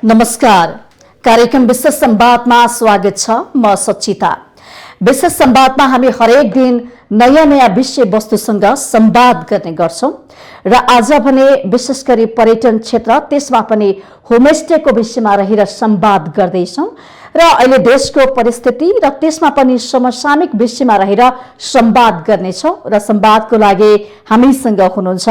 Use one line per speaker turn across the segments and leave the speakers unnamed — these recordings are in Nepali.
नमस्कार। कार्यक्रम विशेष संवादमा स्वागत छ। म सचिता। विशेष संवादमा हामी हरेक दिन नयाँ विषय वस्तुसँग संवाद गर्ने गर्छौं र आज भने विशेष गरी पर्यटन क्षेत्र त्यसमा पनि होमस्टेको विषयमा रहेर संवाद गर्दैछौं र अहिले देशको परिस्थिति र त्यसमा पनि समसामयिक विषयमा रहेर संवाद गर्नेछौं र संवादको लागि हामीसँग हुनुहुन्छ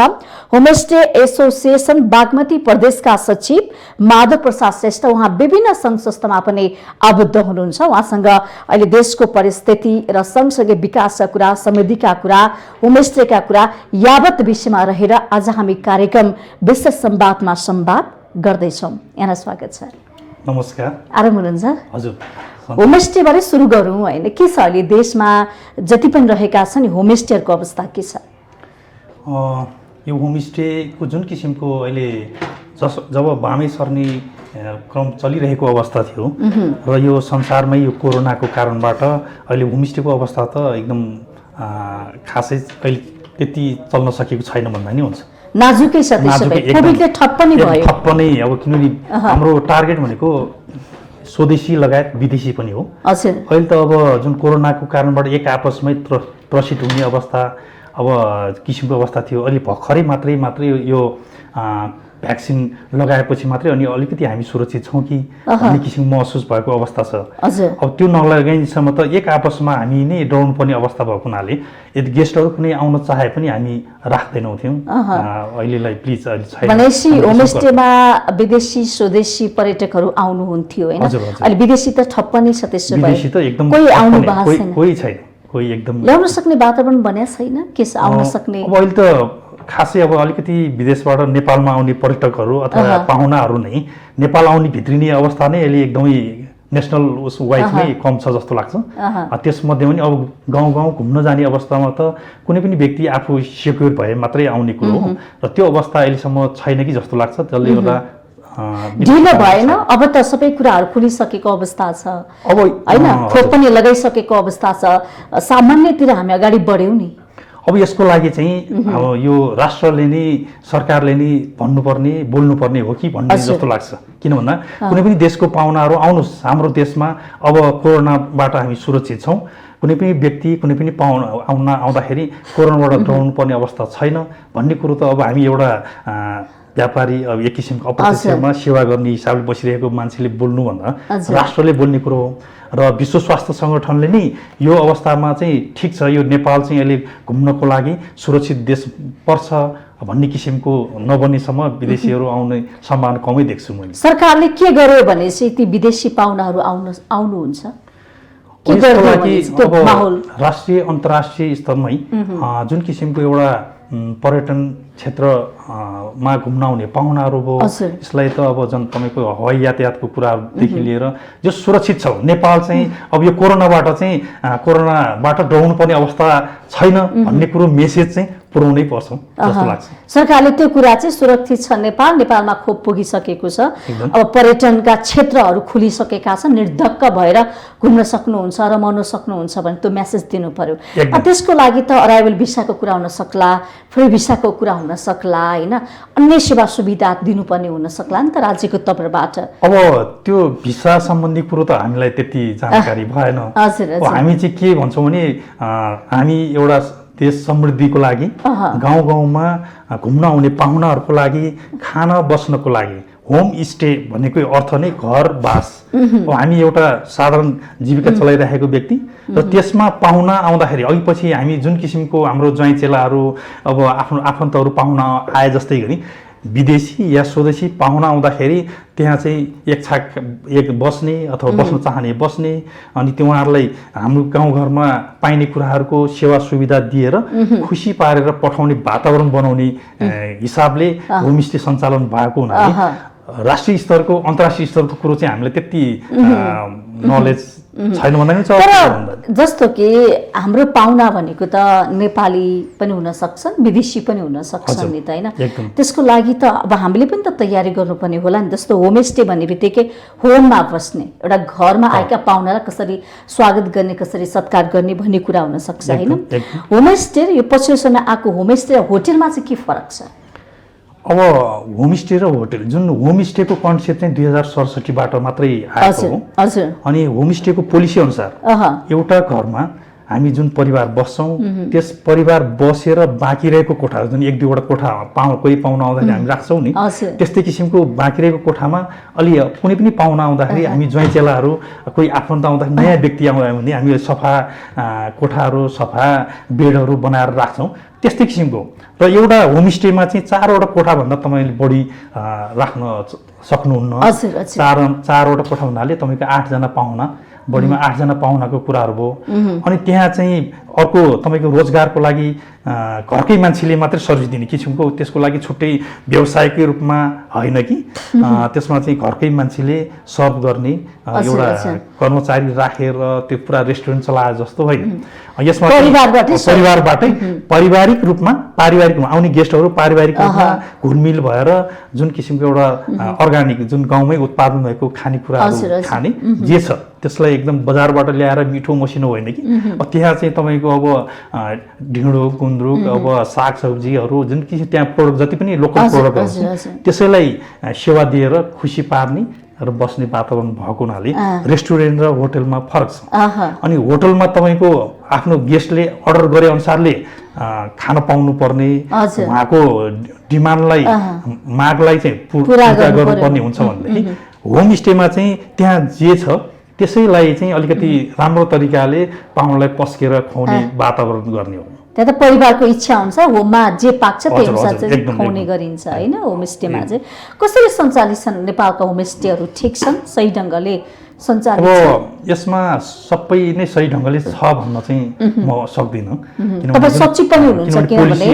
होमस्टे एसोसिएसन बागमती प्रदेशका सचिव माधव प्रसाद श्रेष्ठ। उहाँ विभिन्न संघ संस्थामा पनि आबद्ध हुनुहुन्छ। उहाँसँग अहिले देशको परिस्थिति र सँगसँगै विकासका कुरा, समृद्धिका कुरा, होमस्टेका कुरा यावत विषयमा रहेर आज हामी कार्यक्रम विशेष संवादमा संवाद गर्दैछौं। यहाँलाई स्वागत छ।
नमस्कार।
आराम हुनुहुन्छ?
हजुर।
होमस्टेबारे सुरु गरौँ हैन। के छ अहिले देशमा जति पनि रहेका छन् नि होमस्टेको अवस्था के छ?
यो होमस्टेको जुन किसिमको अहिले जब बामे सर्ने क्रम चलिरहेको अवस्था थियो र यो संसारमै यो कोरोनाको कारणबाट अहिले होमस्टेको अवस्था त एकदम खासै अहिले त्यति चल्न सकेको छैन भन्दा नि हुन्छ।
नाजुकै छ त्यसै कोभिडले ठप्प नै भयो।
ठप्प नै अब किनभने हाम्रो टार्गेट भनेको स्वदेशी लगायत विदेशी पनि हो।
हजुर।
अहिले त अब जुन कोरोनाको कारणबाट एक आपसमै त्रसित हुने अवस्था अब किसिमको अवस्था थियो। अहिले भर्खरै मात्रै यो भ्याक्सिन लगाएपछि मात्रै अनि अलिकति हामी सुरक्षित छौँ कि भन्ने किसिमको महसुस भएको अवस्था छ। अब त्यो नलगाइसम्म त एक आपसमा हामी नै डराउनु पर्ने अवस्था भएको हुनाले यदि गेस्टहरू कुनै आउन चाहे पनि हामी राख्दैनौँ थियौँ। अहिलेलाई प्लिज अहिले छैन।
भनेपछि होमस्टेमा विदेशी स्वदेशी पर्यटकहरू आउनुहुन्थ्यो हैन? अहिले विदेशी त ठप्प नै छ। त्यसो भए
विदेशी त एकदम
कोही आउनु भएको छैन।
कोही छैन। कोही एकदम
ल्याउन सक्ने वातावरण बन्या छैन। के आउन सक्ने
अब अहिले त खासै अब अलिकति विदेशबाट नेपालमा आउने पर्यटकहरू अथवा पाहुनाहरू नै नेपाल आउने भित्रिने अवस्था नै अहिले एकदमै नेसनल वाइज नै कम छ जस्तो लाग्छ। त्यसमध्ये पनि अब गाउँ घुम्न जाने अवस्थामा त कुनै पनि व्यक्ति आफू सेक्युर भए मात्रै आउने कुरो हो र त्यो अवस्था अहिलेसम्म छैन कि जस्तो लाग्छ। त्यसले गर्दा
ढिलो भएन। अब त सबै कुराहरू खुलिसकेको अवस्था छ अब हैन? खोप पनि लगाइसकेको अवस्था छ। सामान्यतिर हामी अगाडि बढ्यौँ नि।
अब यसको लागि चाहिँ अब यो राष्ट्रले नै सरकारले नै भन्नुपर्ने बोल्नुपर्ने हो कि भन्ने जस्तो लाग्छ। किन भन्दा कुनै पनि देशको पाहुनाहरू आउनुहोस् हाम्रो देशमा, अब कोरोनाबाट हामी सुरक्षित छौँ। कुनै पनि व्यक्ति कुनै पनि पाहुना आउँदाखेरि कोरोनाबाट डराउनु पर्ने अवस्था छैन भन्ने कुरो त अब हामी एउटा व्यापारी अब एक किसिमको अप्रत्यक्षमा सेवा गर्ने हिसाबले बसिरहेको मान्छेले बोल्नुभन्दा राष्ट्रले बोल्ने कुरो हो र विश्व स्वास्थ्य सङ्गठनले नै यो अवस्थामा चाहिँ ठिक छ यो नेपाल चाहिँ अहिले घुम्नको लागि सुरक्षित देश पर्छ भन्ने किसिमको नबन्नेसम्म विदेशीहरू आउने सम्भावना कमै देख्छु मैले। सरकारले
के गर्यो भने चाहिँ ती विदेशी पाहुनाहरू आउनुहुन्छ?
राष्ट्रिय अन्तर्राष्ट्रिय स्तरमै जुन किसिमको एउटा पर्यटन क्षेत्रमा घुम्न आउने पाहुनाहरू भयो यसलाई त अब तपाईँको हवाई यातायातको कुरादेखि लिएर जो सुरक्षित छ नेपाल चाहिँ अब यो कोरोनाबाट डराउनु पर्ने अवस्था छैन भन्ने कुरो मेसेज चाहिँ पुर्याउनै पर्छ जस्तो लाग्छ।
सरकारले त्यो कुरा चाहिँ सुरक्षित छ नेपालमा खोप पुगिसकेको छ। अब पर्यटनका क्षेत्रहरू खुलिसकेका छन्। निर्धक्क भएर घुम्न सक्नुहुन्छ, रमाउन सक्नुहुन्छ भने त्यो मेसेज दिनु पर्यो। त्यसको लागि त अराइभल भिसाको कुरा हुन सक्ला, फ्री भिसाको कुरा हुन सक्ला हैन? अन्य सेवा सुविधा दिनुपर्ने हुन सक्ला नि त राज्यको तर्फबाट।
अब त्यो भिसा सम्बन्धी कुरो त हामीलाई त्यति जानकारी भएन। हामी चाहिँ के भन्छौँ भने हामी एउटा देश समृद्धिको लागि गाउँमा घुम्न आउने पाहुनाहरूको लागि खान बस्नको लागि होम स्टे भनेको अर्थ नै घर बास। हामी एउटा साधारण जीविका चलाइरहेको व्यक्ति र त्यसमा पाहुना आउँदाखेरि अघिपछि हामी जुन किसिमको हाम्रो ज्वाइँ चेलाहरू अब आफ्नो आफन्तहरू पाहुना आए जस्तै गरी विदेशी या स्वदेशी पाहुना आउँदाखेरि त्यहाँ चाहिँ एक बस्ने अथवा बस्न चाहने बस्ने अनि उहाँहरूलाई हाम्रो गाउँघरमा पाइने कुराहरूको सेवा सुविधा दिएर खुसी पारेर पठाउने वातावरण बनाउने हिसाबले होमस्टे सञ्चालन भएको हुनाले राष्ट्रिय स्तरको अन्तर्राष्ट्रिय स्तरको कुरो चाहिँ हामीलाई त्यति नलेज छैन भन्दा नि छ।
जस्तो कि हाम्रो पाहुना भनेको त नेपाली पनि हुन सक्छन्, विदेशी पनि हुन सक्छन् नि त हैन? त्यसको लागि त अब हामीले पनि त तयारी गर्नुपर्ने होला नि। जस्तो होमस्टे भन्ने बित्तिकै होममा बस्ने, एउटा घरमा आएका पाहुनालाई कसरी स्वागत गर्ने, कसरी सत्कार गर्ने भन्ने कुरा हुन सक्छ हैन? होमस्टे र यो पछिल्लो समय आएको होमस्टे र होटेलमा चाहिँ के फरक छ?
अब होमस्टे र होटल जुन होमस्टेको कन्सेप्ट चाहिँ 2067बाट मात्रै आएको हो।
हजुर।
अनि होमस्टेको पोलिसी अनुसार एउटा घरमा हामी जुन परिवार बस्छौँ त्यस परिवार बसेर बाँकी रहेको कोठा जुन 1-2वटा कोठा कोही पाहुना आउँदाखेरि हामी राख्छौँ नि, त्यस्तै किसिमको बाँकी रहेको कोठामा अलि कुनै पनि पाहुना आउँदाखेरि हामी ज्वाइँ चेलाहरू कोही आफन्त आउँदाखेरि नयाँ व्यक्ति आउँदा भने हामी सफा कोठाहरू सफा बेडहरू बनाएर राख्छौँ, त्यस्तै किसिमको। र एउटा होमस्टेमा चाहिँ 4वटा कोठाभन्दा तपाईँले बढी राख्न सक्नुहुन्न। चारवटा कोठा हुनाले तपाईँको 8जना पाहुना, बढीमा 8जना पाहुनाको कुराहरू भयो। अनि त्यहाँ चाहिँ अर्को तपाईँको रोजगारको लागि घरकै मान्छेले मात्रै सर्भिस दिने किसिमको, त्यसको लागि छुट्टै व्यवसायकै रूपमा होइन कि त्यसमा चाहिँ घरकै मान्छेले सर्भ गर्ने एउटा कर्मचारी राखेर त्यो पुरा रेस्टुरेन्ट चलाए जस्तो होइन। यसमा परिवारबाटै पारिवारिक रूपमा आउने गेस्टहरू पारिवारिक रूपमा घुलमिल भएर जुन किसिमको एउटा अर्ग्यानिक जुन गाउँमै उत्पादन भएको खानेकुराहरू खाने जे छ त्यसलाई एकदम बजारबाट ल्याएर मिठो मसिनो होइन कि। त्यहाँ चाहिँ तपाईँको अब ढिँडो गुन्द्रुक अब सागसब्जीहरू जुन किसिम त्यहाँ प्रोडक्ट जति पनि लोकल प्रोडक्टहरू त्यसैलाई सेवा दिएर खुसी पार्ने र बस्ने वातावरण भएको हुनाले रेस्टुरेन्ट र होटलमा फरक छ। अनि होटलमा तपाईँको आफ्नो गेस्टले अर्डर गरे अनुसारले खान पाउनु पर्ने, उहाँको डिमान्डलाई मागलाई चाहिँ पुरा गर्नुपर्ने हुन्छ भनेदेखि होमस्टेमा चाहिँ त्यहाँ जे छ त्यसैलाई चाहिँ अलिकति राम्रो तरिकाले पाहुनालाई पस्केर खुवाउने वातावरण गर्ने हो।
त्यहाँ त परिवारको इच्छा हुन्छ, होममा जे पाक्छ त्यही अनुसार चाहिँ खुवाउने गरिन्छ होइन। होमस्टेमा चाहिँ कसरी सञ्चालित छन् नेपालका होमस्टेहरू? ठिक छन्, सही ढङ्गले सञ्चालित?
अब यसमा सबै नै सही ढङ्गले छ भन्न चाहिँ म सक्दिनँ,
किनभने सचिव पनि हुनुहुन्छ, किनभने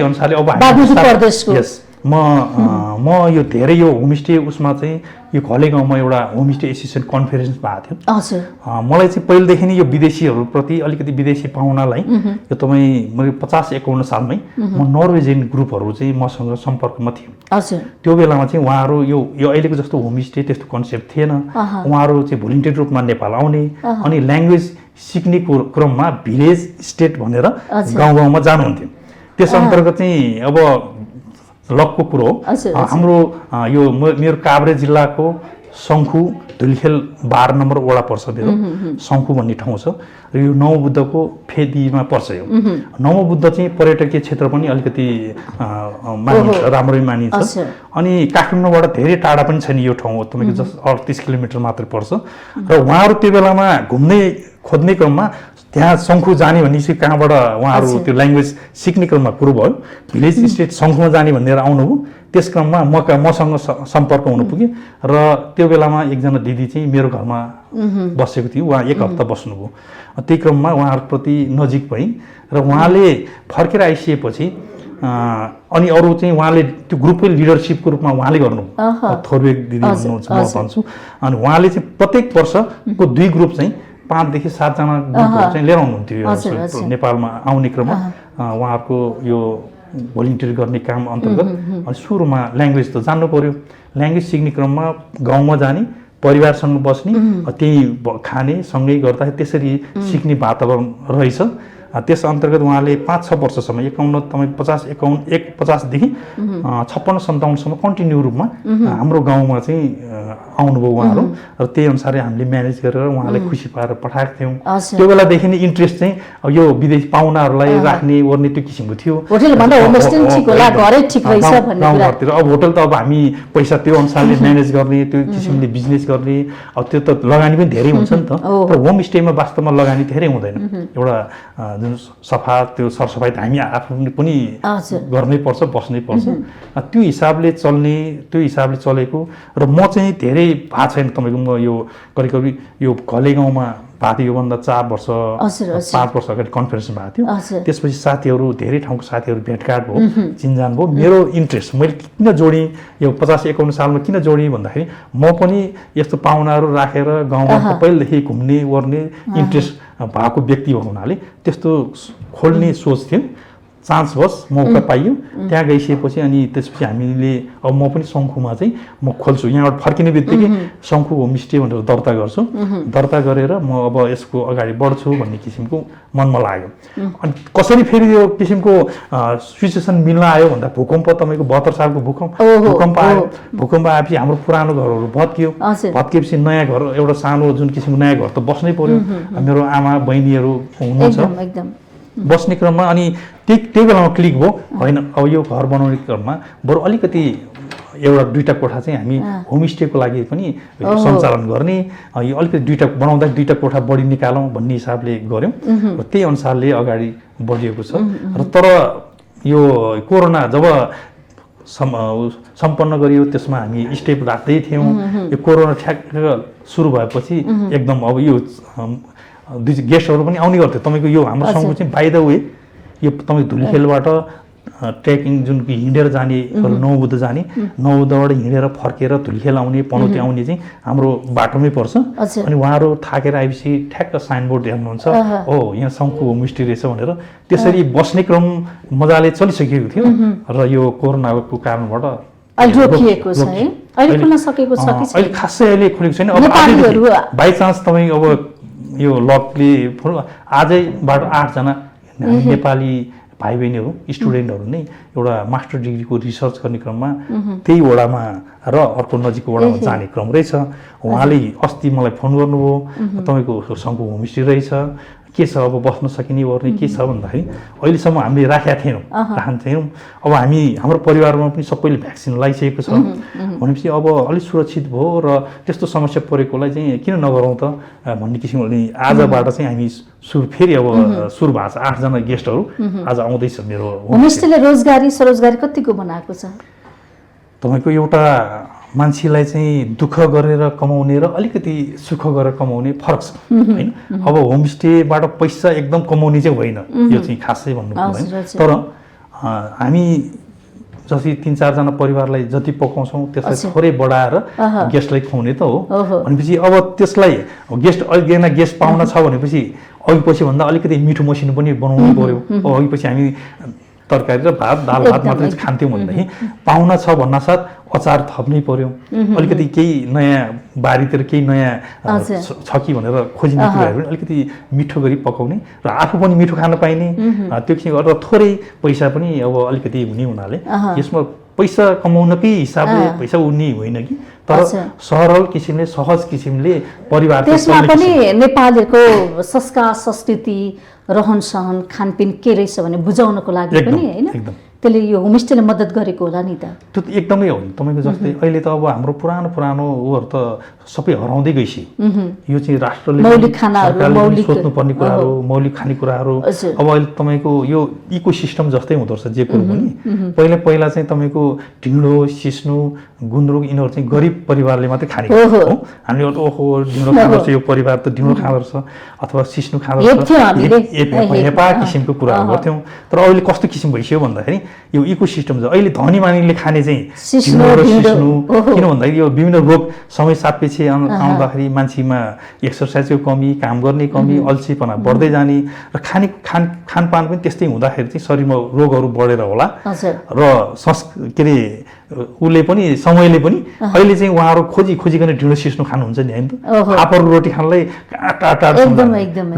बागमती प्रदेशको।
म यो धेरै यो होमस्टे उसमा चाहिँ यो घले गाउँमा एउटा होमस्टे एसोसिएसन कन्फरेन्स भएको थियो। मलाई चाहिँ पहिलेदेखि नै यो विदेशीहरूप्रति अलिकति विदेशी पाहुनालाई यो तपाईँ मैले 50-51 सालमै म नर्वेजियन ग्रुपहरू चाहिँ मसँग सम्पर्कमा थियो। त्यो बेलामा चाहिँ उहाँहरू यो अहिलेको जस्तो होमस्टे त्यस्तो कन्सेप्ट थिएन। उहाँहरू चाहिँ भोलिन्टियर रूपमा नेपाल आउने अनि ल्याङ्ग्वेज सिक्ने क्रममा भिलेज स्टेट भनेर गाउँ गाउँमा जानुहुन्थ्यो। त्यस अन्तर्गत चाहिँ अब लकको कुरो हो। हाम्रो यो मेरो काभ्रे जिल्लाको शङ्खु धुलिखेल 12 नम्बर वडा पर्छ मेरो, शङ्खु भन्ने ठाउँ छ र यो नवबुद्धको फेदीमा पर्छ। यो नवबुद्ध चाहिँ पर्यटकीय क्षेत्र पनि अलिकति मानिन्छ, राम्रै मानिन्छ। अनि काठमाडौँबाट धेरै टाढा पनि छैन यो ठाउँ, तपाईँको जस्ट 38 किलोमिटर मात्रै पर्छ। र उहाँहरू त्यो बेलामा खोज्ने क्रममा त्यहाँ शङ्खु जाने भनेपछि कहाँबाट उहाँहरू त्यो ल्याङ्ग्वेज सिक्ने क्रममा कुरो भयो, भिलेज स्टेट शङ्खुमा जाने भनेर आउनुभयो। त्यस क्रममा मसँग सम्पर्क हुनु पुग्यो र त्यो बेलामा एकजना दिदी चाहिँ मेरो घरमा बसेको थियो, उहाँ 1 हप्ता बस्नुभयो। त्यही क्रममा उहाँहरूप्रति नजिक भएँ र उहाँले फर्केर आइसकेपछि अनि अरू चाहिँ उहाँले त्यो ग्रुपकै लिडरसिपको रूपमा उहाँले गर्नुभयो, थोरबेग दिदी हुनुहुन्छ म भन्छु। अनि उहाँले चाहिँ प्रत्येक वर्षको 2 ग्रुप चाहिँ 5 देखि 7 जना ग्रुपहरू चाहिँ लिएर आउनुहुन्थ्यो नेपालमा आउने क्रममा उहाँहरूको यो भोलिन्टियर गर्ने काम अन्तर्गत। अनि सुरुमा ल्याङ्ग्वेज त जान्नु पर्यो, ल्याङ्ग्वेज सिक्ने क्रममा गाउँमा जाने, परिवारसँग बस्ने, त्यही खाने, सँगै गर्दाखेरि त्यसरी सिक्ने वातावरण रहेछ। त्यस अन्तर्गत उहाँले 5-6 वर्षसम्म 50 देखि 56-57सम्म कन्टिन्यू रूपमा हाम्रो गाउँमा चाहिँ आउनुभयो उहाँहरू र त्यही अनुसारले हामीले म्यानेज गरेर उहाँलाई खुसी पारेर पठाएको थियौँ। त्यो बेलादेखि नै इन्ट्रेस्ट चाहिँ यो विदेशी पाहुनाहरूलाई राख्ने ओर्ने त्यो किसिमको थियो। गाउँघरतिर अब होटल त अब हामी पैसा त्यो अनुसारले म्यानेज गर्ने, त्यो किसिमले बिजनेस गर्ने, अब त्यो त लगानी पनि धेरै हुन्छ नि त। तर होमस्टेमा वास्तवमा लगानी धेरै हुँदैन। एउटा जुन सफा त्यो सरसफाइ त हामी आफूले पनि गर्नै पर्छ, बस्नै पर्छ। त्यो हिसाबले चलेको र म चाहिँ धेरै भएको छैन तपाईँको। म यो करिब यो घले गाउँमा भएको थियो योभन्दा 4 वर्ष 5 वर्ष अगाडि कन्फरेन्स भएको थियो। त्यसपछि साथीहरू धेरै ठाउँको साथीहरू भेटघाट भयो, चिनजान भयो। मेरो इन्ट्रेस्ट मैले किन जोडेँ यो 50-51 सालमा किन जोडेँ भन्दाखेरि म पनि यस्तो पाहुनाहरू राखेर गाउँमा पहिलेदेखि घुम्ने ओर्ने इन्ट्रेस्ट भएको व्यक्ति भएको हुनाले त्यस्तो खोल्ने सोच थियो। चान्सवश मौका पाइयो त्यहाँ गइसकेपछि अनि त्यसपछि हामीले अब म पनि शङ्खुमा चाहिँ म खोल्छु यहाँबाट फर्किने बित्तिकै शङ्खु होमस्टे भनेर दर्ता गर्छु दर्ता गरेर म अब यसको अगाडि बढ्छु भन्ने किसिमको मनमा लाग्यो अनि कसरी फेरि यो किसिमको सिचुएसन मिल्न आयो भन्दा भूकम्प तपाईँको 72 सालको भूकम्प आयो भूकम्प आएपछि हाम्रो पुरानो घरहरू भत्कियो भत्किएपछि नयाँ घर एउटा सानो जुन किसिमको नयाँ घर त बस्नै पर्यो मेरो आमा बहिनीहरू हुनुहुन्छ बस्ने क्रममा अनि त्यही बेलामा क्लिक भयो होइन अब यो घर बनाउने क्रममा बरु अलिकति एउटा 2टा कोठा चाहिँ हामी होमस्टेको लागि पनि सञ्चालन गर्ने यो अलिकति 2टा बनाउँदा 2टा कोठा बढी निकालौँ भन्ने हिसाबले गऱ्यौँ र त्यही अनुसारले अगाडि बढिएको छ र तर यो कोरोना जब सम्पन्न गरियो त्यसमा हामी स्टेप राख्दै थियौँ यो कोरोना ठ्याक्क सुरु भएपछि एकदम अब यो गेस्टहरू पनि आउने गर्थ्यो तपाईँको यो हाम्रो सँगको चाहिँ बाइ द वे यो तपाईँ धुलीखेलबाट ट्रेकिङ जुन हिँडेर जाने नौबुद्ध जाने नौबुद्धबाट हिँडेर फर्केर धुलीखेल आउने पनौती आउने चाहिँ हाम्रो बाटोमै पर्छ अनि उहाँहरू थाकेर आएपछि ठ्याक्क साइनबोर्ड हेर्नुहुन्छ हो यहाँ शङ्खु होमस्टे रहेछ भनेर त्यसरी बस्ने क्रम मजाले चलिसकेको थियो र यो कोरोनाको कारणबाट
रोकिएको छ है अहिले खुल्न सकेको छ कि
अहिले खासै अहिले खुलेको छैन अब बाइ चान्स तपाईँ अब यो लकले आजैबाट 8 जना नेपाली भाइ बहिनीहरू स्टुडेन्टहरू नै एउटा मास्टर डिग्रीको रिसर्च गर्ने क्रममा त्यही वडामा र अर्को नजिकको वडामा जाने क्रम रहेछ उहाँले अस्ति मलाई फोन गर्नुभयो तपाईँको शङ्खु होमस्टे रहेछ के छ अब बस्न सकिने गर्ने के छ भन्दाखेरि अहिलेसम्म हामीले राखेका थियौँ अब हाम्रो परिवारमा पनि सबैले भ्याक्सिन लगाइसकेको छ भनेपछि अब अलिक सुरक्षित भयो र त्यस्तो समस्या परेकोलाई चाहिँ किन नगरौँ त भन्ने किसिमले आजबाट चाहिँ हामी फेरि अब सुरु भएको छ 8 जना गेस्टहरू आज आउँदैछ मेरो
होमस्टेले रोजगारी स्वरोजगारी कतिको बनाएको छ
तपाईँको एउटा मान्छेलाई चाहिँ दुःख गरेर कमाउने र अलिकति सुख गरेर कमाउने फरक छ हैन अब होमस्टेबाट पैसा एकदम कमाउने चाहिँ होइन यो चाहिँ खासै भन्नु पर्दैन तर हामी जति 3-4 जना परिवारलाई जति पकाउँछौँ त्यसलाई थोरै बढाएर गेस्टलाई खुवाउने त हो भनेपछि अब त्यसलाई गेस्ट एकजना गेस्ट पाउन छ भनेपछि अघिपछि भन्दा अलिकति मिठो मसिनो पनि बनाउनु पर्यो अघिपछि हामी तरकारी र भात दाल भात मात्रै खान्थ्यौँ भनेदेखि पाहुना छ भन्नासाथ अचार थप्नै पर्यो अलिकति केही नयाँ बारीतिर केही नयाँ छ कि भनेर खोजिने कुराहरू पनि अलिकति मिठो गरी पकाउने र आफू पनि मिठो खान पाइने त्यो किसिम गरेर थोरै पैसा पनि अब अलिकति हुने हुनाले यसमा पैसा कमाउनकै हिसाबले पैसा उड्ने होइन कि तर सरल किसिमले सहज किसिमले परिवार
त्यसमा पनि नेपालीको संस्कार संस्कृति रहन सहन खानपिन के रहेछ भने बुझाउनको लागि पनि हैन त्यसले यो होमस्टेले मद्दत गरेको होला नि त
त्यो एकदमै हो तपाईको जस्तै अहिले त अब हाम्रो पुरानो उहरु त सबै हराउँदै गइसि यो चाहिँ राष्ट्रले
मौलिक खानाहरु
सोच्नु पर्ने कुराहरु मौलिक खानेकुराहरु अब अहिले तपाईको यो इकोसिस्टम जस्तै हुँदो रहेछ जे कुरो पनि पहिला चाहिँ तपाईको ढिँडो सिस्नु गुन्द्रुक यिनीहरु चाहिँ गरिब परिवारले मात्रै खाने हो हामीले ओहो ढिँडो खाँदछ यो परिवार त ढिँडो खाँदछ अथवा सिस्नु खाँदछ हेपा किसिमको कुराहरु गर्थ्यौं तर अहिले कस्तो किसिम भइसक्यो भन्दाखेरि यो इकोसिस्टम छ अहिले धनी मानिसले खाने चाहिँ सिस्नु किन भन्दाखेरि यो विभिन्न रोग समय सापेक्ष आउँदाखेरि मान्छेमा एक्सरसाइजको कमी काम गर्ने कमी अल्छीपना बढ्दै जाने र खानपान पनि त्यस्तै हुँदाखेरि चाहिँ शरीरमा रोगहरू बढेर होला र के रे उले पनि समयले पनि अहिले चाहिँ उहाँहरू खोजिकन ढिँडो सिस्नु खानुहुन्छ नि हैन त फापर रोटी खानलाई टाटा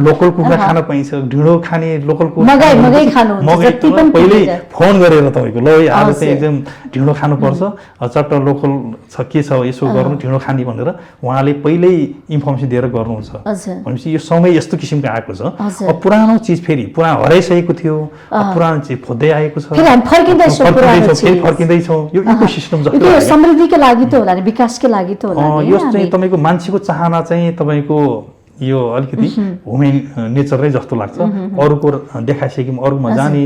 लोकल कुखुरा खान पाइन्छ ढिँडो खाने लोकल कुखुरा
मगाई खानुहुन्छ जति पनि
पहिले फोन गरेर तपाईको ल आज चाहिँ एकदम ढिँडो खानुपर्छ चट्ट लोकल छ के छ यसो गर्नु ढिँडो खाने भनेर उहाँले पहिल्यै इन्फर्मेसन दिएर गर्नुहुन्छ भनेपछि यो समय यस्तो किसिमको आएको छ अब पुरानो चीज फेरि पुरानो हराइसकेको थियो पुरानो चीज खोज्दै आएको छ
फेरि हामी
फर्किँदै छौँ यो इकोसिस्टम जस्तो
यो समृद्धिको लागि त होला नि विकासको लागि त होला नि
यो चाहिँ तपाईको मान्छेको चाहना चाहिँ तपाईको यो अलिकति ह्युमन नेचरै जस्तो लाग्छ अरूको देखाइसक्यौँ अरूमा जाने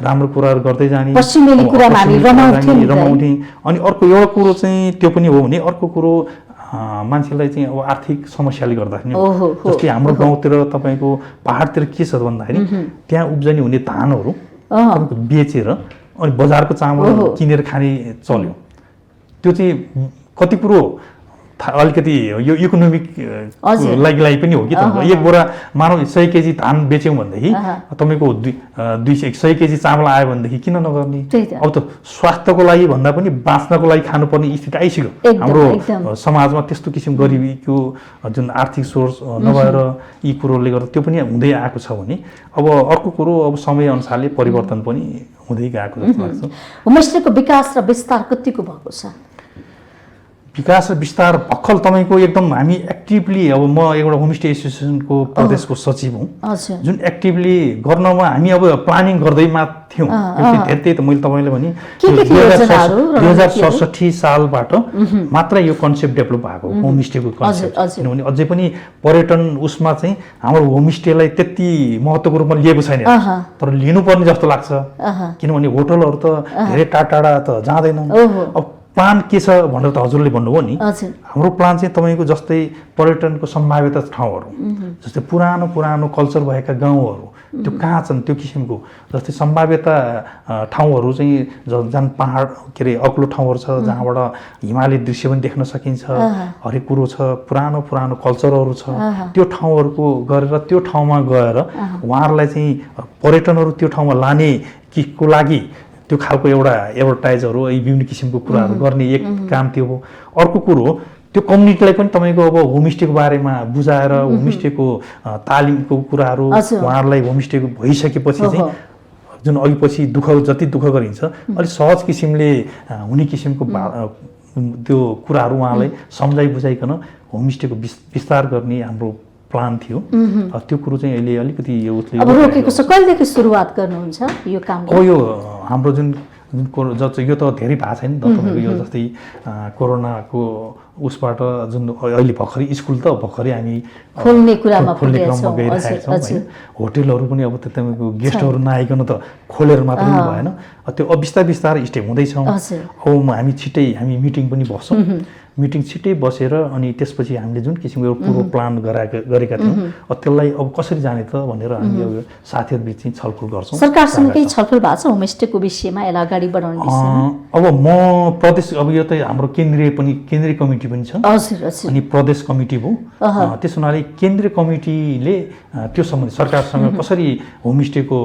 राम्रो कुराहरू गर्दै जाने
पश्चिमेली कुरामा हामी
रमाउँथे अनि अर्को एउटा कुरो चाहिँ त्यो पनि हो भने अर्को कुरो मान्छेलाई चाहिँ अब आर्थिक समस्याले गर्दाखेरि जस्तै हाम्रो गाउँतिर तपाईको पहाडतिर के छ भन्दाखेरि त्यहाँ उब्जनी हुने धानहरू बेचेर अनि बजारको चामल किनेर खाने चल्यो त्यो चाहिँ कति कुरो अलिकति यो इकोनोमिक लागि पनि हो कि तपाईँको एक बोरा मानव 100 केजी धान बेच्यौँ भनेदेखि तपाईँको 100 केजी चामल आयो भनेदेखि किन नगर्ने? अब त स्वास्थ्यको लागि भन्दा पनि बाँच्नको लागि खानुपर्ने स्थिति आइसक्यो हाम्रो समाजमा। त्यस्तो किसिम गरिबीको जुन आर्थिक सोर्स नभएर यी कुरोले गर्दा त्यो पनि हुँदै आएको छ भने अब अर्को कुरो अब समय अनुसारले परिवर्तन पनि हुँदै गएको जस्तो लाग्छ।
होमस्टेको विकास र विस्तार कतिको भएको छ?
विकास र विस्तार भर्खर तपाईँको एकदम हामी एक्टिभली, अब म एउटा होमस्टे एसोसिएसनको प्रदेशको सचिव हुँ, जुन एक्टिभली गर्नमा हामी अब प्लानिङ गर्दैमा थियौँ। त्यही त मैले तपाईँले भने 2067 सालबाट मात्र यो कन्सेप्ट डेभलप भएको होमस्टेको कन्सेप्ट। किनभने अझै पनि पर्यटन उसमा चाहिँ हाम्रो होमस्टेलाई त्यति महत्त्वको रूपमा लिएको छैन, तर लिनुपर्ने जस्तो लाग्छ। किनभने होटलहरू त धेरै टाढा त जाँदैनन्। अब प्लान के छ भनेर त हजुरले भन्नुभयो नि, हाम्रो प्लान चाहिँ तपाईँको जस्तै पर्यटनको सम्भाव्यता ठाउँहरू, जस्तै पुरानो कल्चर भएका गाउँहरू त्यो कहाँ छन्, त्यो किसिमको जस्तै सम्भाव्यता ठाउँहरू चाहिँ जहाँ पहाड के अरे अग्लो ठाउँहरू छ, जहाँबाट हिमाली दृश्य पनि देख्न सकिन्छ, हरेक कुरो छ, पुरानो कल्चरहरू छ, त्यो ठाउँहरूको गरेर त्यो ठाउँमा गएर उहाँहरूलाई चाहिँ पर्यटनहरू त्यो ठाउँमा लाने को लागि त्यो खालको एउटा एडभर्टाइजहरू विभिन्न किसिमको कुराहरू गर्ने एक काम त्यो हो। अर्को कुरो त्यो कम्युनिटीलाई पनि तपाईँको अब होमस्टेको बारेमा बुझाएर होमस्टेको तालिमको कुराहरू उहाँहरूलाई होमस्टेको भइसकेपछि चाहिँ जुन अघि पछि जति दुःख गरिन्छ अलिक सहज किसिमले हुने किसिमको त्यो कुराहरू उहाँलाई सम्झाइ बुझाइकन होमस्टेको विस्तार गर्ने हाम्रो प्लान थियो। त्यो कुरो चाहिँ अहिले अलिकति यो
अब रोकेको छ। कहिलेदेखि सुरुवात गर्नुहुन्छ यो काम?
यो हाम्रो जुन यो त धेरै भएको छैन तपाईँको, यो जस्तै कोरोनाको उसबाट जुन अहिले भर्खरै स्कुल त भर्खरै हामी
खोल्ने क्रममा
गइरहेका छौँ होइन। होटेलहरू पनि अब तपाईँको गेस्टहरू नआइकन त खोलेर मात्रै भएन, त्यो बिस्तारै स्टेप हुँदैछौँ। अब हामी छिट्टै हामी मिटिङ पनि बस्छौँ, मिटिङ छिट्टै बसेर अनि त्यसपछि हामीले जुन किसिमको एउटा पूर्व प्लान गरेका थियौँ त्यसलाई अब कसरी जाने त भनेर हामी अब साथीहरू बिच चाहिँ छलफल गर्छौँ।
सरकारसँग केही छलफल भएको छ होमस्टेको विषयमा, यसलाई अगाडि बढाउने विषयमा?
अब म प्रदेश, अब यो त हाम्रो केन्द्रीय कमिटी पनि छ अनि प्रदेश कमिटी भयो। त्यस हुनाले केन्द्रीय कमिटीले त्यो सम्बन्धी सरकारसँग कसरी होमस्टेको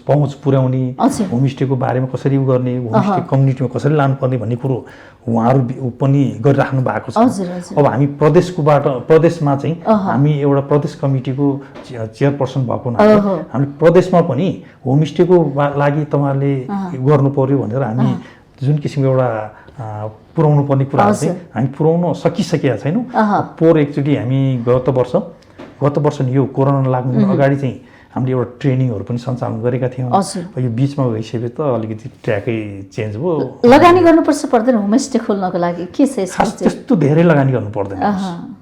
पहुँच पुर्याउने, होमस्टेको बारेमा कसरी गर्ने, होमस्टे कम्युनिटीमा कसरी लानुपर्ने भन्ने कुरो उहाँहरू पनि गरिराख्नु भएको छ। अब हामी प्रदेशमा चाहिँ हामी एउटा प्रदेश कमिटीको चेयरपर्सन भएको हुनाले हामी प्रदेशमा पनि होमस्टेको लागि तपाईँहरूले गर्नु पर्यो भनेर हामी जुन किसिमको एउटा पुर्याउनु पर्ने कुराहरू चाहिँ हामी पुर्याउन सकिसकेका छैनौँ। पोहोर एकचोटि हामी गत वर्ष यो कोरोना लाग्नु अगाडि चाहिँ हामीले एउटा ट्रेनिङहरू पनि सञ्चालन गरेका थियौँ। यो बिचमा भइसकेपछि त अलिकति ट्र्याकै चेन्ज भयो।
लगानी गर्नुपर्छ पर्दैन होमस्टे खोल्नको लागि? के छ
त्यस्तो धेरै लगानी गर्नु पर्दैन,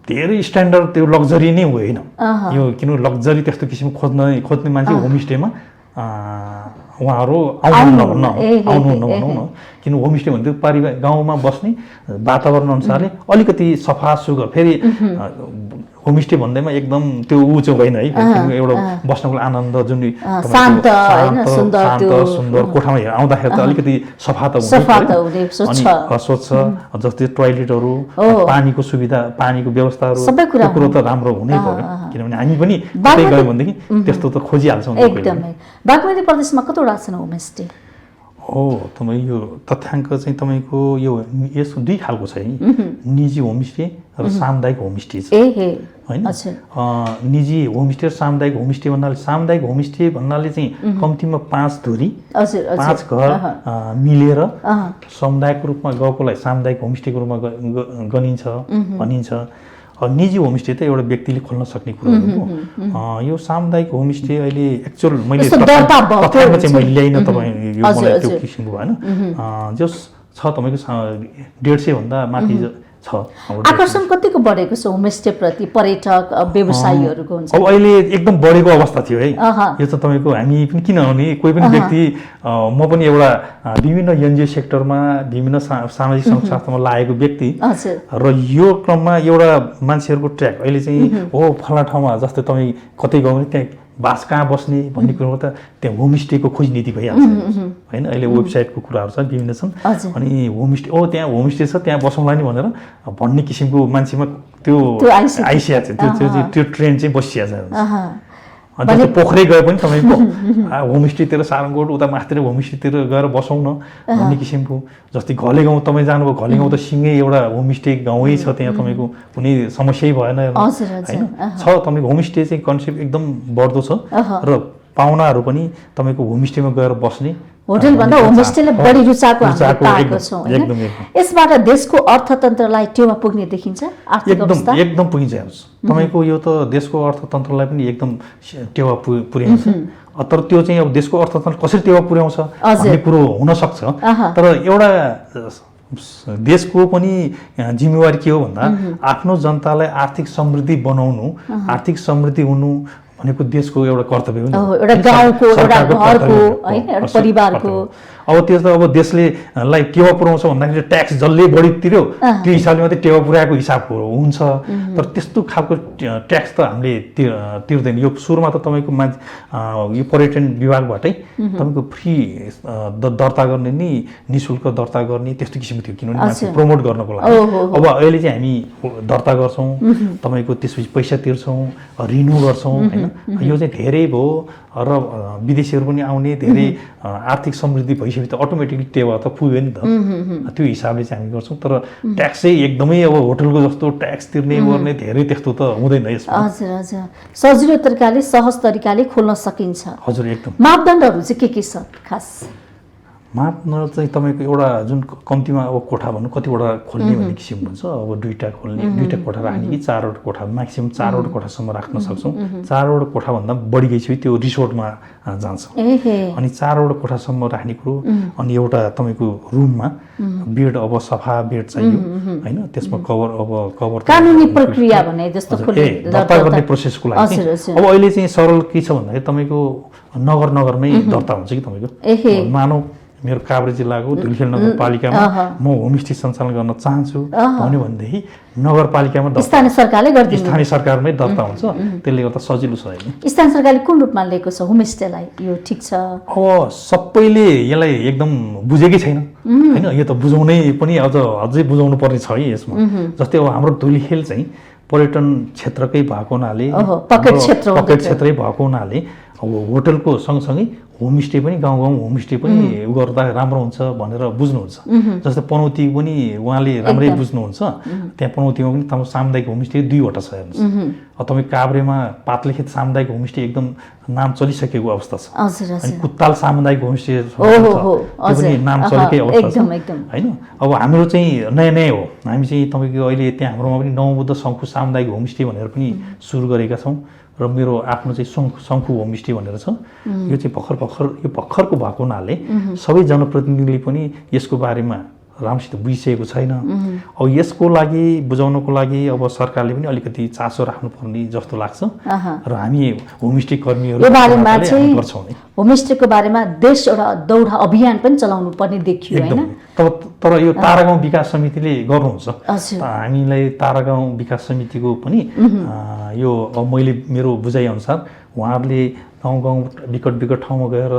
धेरै स्ट्यान्डर्ड त्यो लग्जरी नै होइन यो। किन लग्जरी त्यस्तो किसिमको खोज्ने मान्छे होमस्टेमा उहाँहरू आउनुहुन्न भनौँ न। किन होमस्टे भन्दा पारिवारिक गाउँमा बस्ने वातावरण अनुसारले अलिकति सफा सुग्घर, फेरि होमस्टे भन्दैमा एकदम त्यो ऊ चाहिँ होइन है, एउटा बस्नको आनन्द जुन
शान्त
सुन्दर कोठामा आउँदाखेरि त अलिकति सफा त हुने, स्वच्छ, जस्तै टोयलेटहरू, पानीको सुविधा, पानीको व्यवस्थाहरू, त्यो कुरो त राम्रो हुनै पर्यो। किनभने हामी पनि त्यतै गयौँ भनेदेखि त्यस्तो त खोजिहाल्छौँ।
एकदमै। बागमती प्रदेशमा कतिवटा छन् होमस्टे?
तपाईँ यो तथ्याङ्क चाहिँ तपाईँको यो यसको दुई खालको छ है, निजी होमस्टे र सामुदायिक होमस्टे छ होइन। निजी होमस्टे र सामुदायिक होमस्टे भन्नाले चाहिँ कम्तीमा 5 धुरी 5 घर मिलेर समुदायको रूपमा गएकोलाई सामुदायिक होमस्टेको रूपमा भनिन्छ। निजी होमस्टे त एउटा व्यक्तिले खोल्न सक्ने कुराहरू हो। यो सामुदायिक होमस्टे अहिले एक्चुअल मैले तथ्याङ्क चाहिँ मैले ल्याइनँ, तपाईँ यो मलाई त्यो किसिमको भएन। जो छ तपाईँको 150 भन्दा माथि छ।
आकर्षण कतिको बढेको छ होमस्टे प्रति पर्यटक व्यवसायीहरूको? हुन्छ
अब अहिले एकदम बढेको अवस्था थियो है यो चाहिँ तपाईँको। हामी पनि किनभने कोही पनि व्यक्ति, म पनि एउटा विभिन्न एनजिओ सेक्टरमा विभिन्न सामाजिक संस्थामा लागेको व्यक्ति र यो क्रममा एउटा मान्छेहरूको ट्र्याक अहिले चाहिँ हो फलाना ठाउँमा, जस्तै तपाईँ कतै गयो भने त्यहाँ बास कहाँ बस्ने भन्ने कुरोमा त त्यहाँ होमस्टेको खोज नीति भइहाल्छ होइन। अहिले वेबसाइटको कुराहरू छ, विभिन्न छन्। अनि होमस्टे त्यहाँ होमस्टे छ त्यहाँ बसौँला नि भनेर भन्ने किसिमको मान्छेमा त्यो आइसकेको छ, त्यो ट्रेन्ड चाहिँ बसिरहेको छ। जस्तो पोखरै गए पनि तपाईँको होमस्टेतिर सारङकोट उता माथितिर होमस्टेतिर गएर बसौँ न भन्ने किसिमको। जस्तै घले गाउँ तपाईँ जानुभयो, घले गाउँ त सिँगै एउटा होमस्टे गाउँै छ, त्यहाँ तपाईँको कुनै समस्यै भएन होइन छ। तपाईँको होमस्टे चाहिँ कन्सेप्ट एकदम बढ्दो छ र पाहुनाहरू पनि तपाईँको होमस्टेमा गएर बस्ने,
होटलभन्दा होमस्टेले बढी रुचाएको हामीले पाएको छौँ होइन। यसबाट देशको अर्थतन्त्रलाई टेवा पुग्ने देखिन्छ, आर्थिक अवस्था
एकदम पुगिन्छ। तपाईँको यो त देशको अर्थतन्त्रलाई पनि एकदम टेवा पुर्याउँछ। तर त्यो चाहिँ अब देशको अर्थतन्त्र कसरी टेवा पुर्याउँछ भन्ने कुरो हुनसक्छ। तर एउटा देशको पनि जिम्मेवारी के हो भन्दा आफ्नो जनतालाई आर्थिक समृद्धि बनाउनु, आर्थिक समृद्धि हुनु भनेको देशको एउटा कर्तव्य हो नि,
एउटा गाउँको, एउटा घरको हैन, एउटा परिवारको।
अब त्यो त अब देशले लाई टेवा पुर्याउँछ भन्दाखेरि ट्याक्स जसले बढी तिर्यो त्यो हिसाबले मात्रै टेवा पुर्याएको हिसाब हुन्छ। तर त्यस्तो खालको ट्याक्स त हामीले तिर्दैन। यो सुरुमा त तपाईँको यो पर्यटन विभागबाटै तपाईँको फ्री दर्ता गर्ने नि निःशुल्क दर्ता गर्ने त्यस्तो किसिमको थियो, किनभने मान्छे प्रमोट गर्नको लागि। अब अहिले चाहिँ हामी दर्ता गर्छौँ, तपाईँको त्यसपछि पैसा तिर्छौँ, रिन्यू गर्छौँ होइन। यो चाहिँ धेरै भयो र विदेशीहरू पनि आउने, धेरै आर्थिक समृद्धि भइसकेपछि त अटोमेटिकली टेवा त पुग्यो नि त। त्यो हिसाबले चाहिँ हामी गर्छौँ। तर ट्याक्स चाहिँ एकदमै अब होटलको जस्तो ट्याक्स तिर्ने गर्ने धेरै त्यस्तो त हुँदैन यसमा।
हजुर हजुर, सजिलो तरिकाले सहज तरिकाले खोल्न सकिन्छ।
हजुर एकदम।
मापदण्डहरू चाहिँ के छ खास?
मापदण्ड चाहिँ तपाईँको एउटा जुन कम्तीमा अब कोठा भन्नु कतिवटा खोल्ने भन्ने किसिम हुन्छ। अब 2टा खोल्ने, 2टा कोठा राख्ने कि 4वटा कोठा, म्याक्सिमम् 4वटा कोठासम्म राख्न सक्छौँ। 4वटा कोठाभन्दा बढी गएपछि त्यो रिसोर्टमा जान्छ। अनि 4वटा कोठासम्म राख्ने कुरो। अनि एउटा तपाईँको रुममा बेड, अब सफा बेड चाहियो होइन। त्यसमा कभर
कानुनी प्रक्रिया भने जस्तो
दर्ता गर्ने प्रोसेसको लागि अब अहिले चाहिँ सरल के छ भन्दाखेरि तपाईँको नगरमै दर्ता हुन्छ कि तपाईँको। मानौ मेरो काभ्रे जिल्लाको धुलिखेल नगरपालिकामा म होमस्टे सञ्चालन गर्न चाहन्छु भन्यो भनेदेखि नगरपालिकामा
स्थानीय सरकारले गर्दिन्छ,
स्थानीय सरकारमै दर्ता हुन्छ। त्यसले गर्दा सजिलो छ होइन।
स्थानीय सरकारले कुन रूपमा लिएको छ होमस्टेलाई? यो ठिक छ?
अब सबैले यसलाई एकदम बुझेकै छैन होइन। यो त बुझाउनै पनि अझै बुझाउनु पर्ने छ है यसमा। जस्तै अब हाम्रो धुलिखेल चाहिँ पर्यटन क्षेत्रकै भएको हुनाले, पकेट क्षेत्रै भएको हुनाले अब होटलको सँगसँगै होमस्टे पनि गाउँ होमस्टे पनि गर्दा राम्रो हुन्छ भनेर बुझ्नुहुन्छ। जस्तै पनौती पनि उहाँले राम्रै बुझ्नुहुन्छ। त्यहाँ पनौतीमा पनि तपाईँ सामुदायिक होमस्टे 2वटा छ हेर्नुहोस्। अब तपाईँ काभ्रेमा पातलेखेत सामुदायिक होमस्टे एकदम नाम चलिसकेको अवस्था छ। अनि कुत्ताल सामुदायिक होमस्टे पनि नाम चलेकै अवस्था छ होइन। अब हाम्रो चाहिँ नयाँ हो। हामी चाहिँ तपाईँको अहिले त्यहाँ हाम्रोमा पनि नवबुद्ध शङ्खु सामुदायिक होमस्टे भनेर पनि सुरु गरेका छौँ। र मेरो आफ्नो चाहिँ शङ्खु होमस्टे भनेर छ। यो चाहिँ भर्खरको भएको हुनाले सबै जनप्रतिनिधिले पनि यसको बारेमा राम्रोसित बुझिसकेको छैन। अब यसको लागि बुझाउनको लागि अब सरकारले पनि अलिकति चासो राख्नुपर्ने जस्तो लाग्छ। र हामी होमस्टे कर्मीहरू गर्छौँ।
होमस्टेको बारेमा देश एउटा दौड अभियान पनि चलाउनु पर्ने देखियो होइन।
तर यो तारागाउँ विकास समितिले गर्नुहुन्छ। हामीलाई तारागाउँ विकास समितिको पनि यो मैले मेरो बुझाइअनुसार उहाँहरूले गाउँ विकट ठाउँमा गएर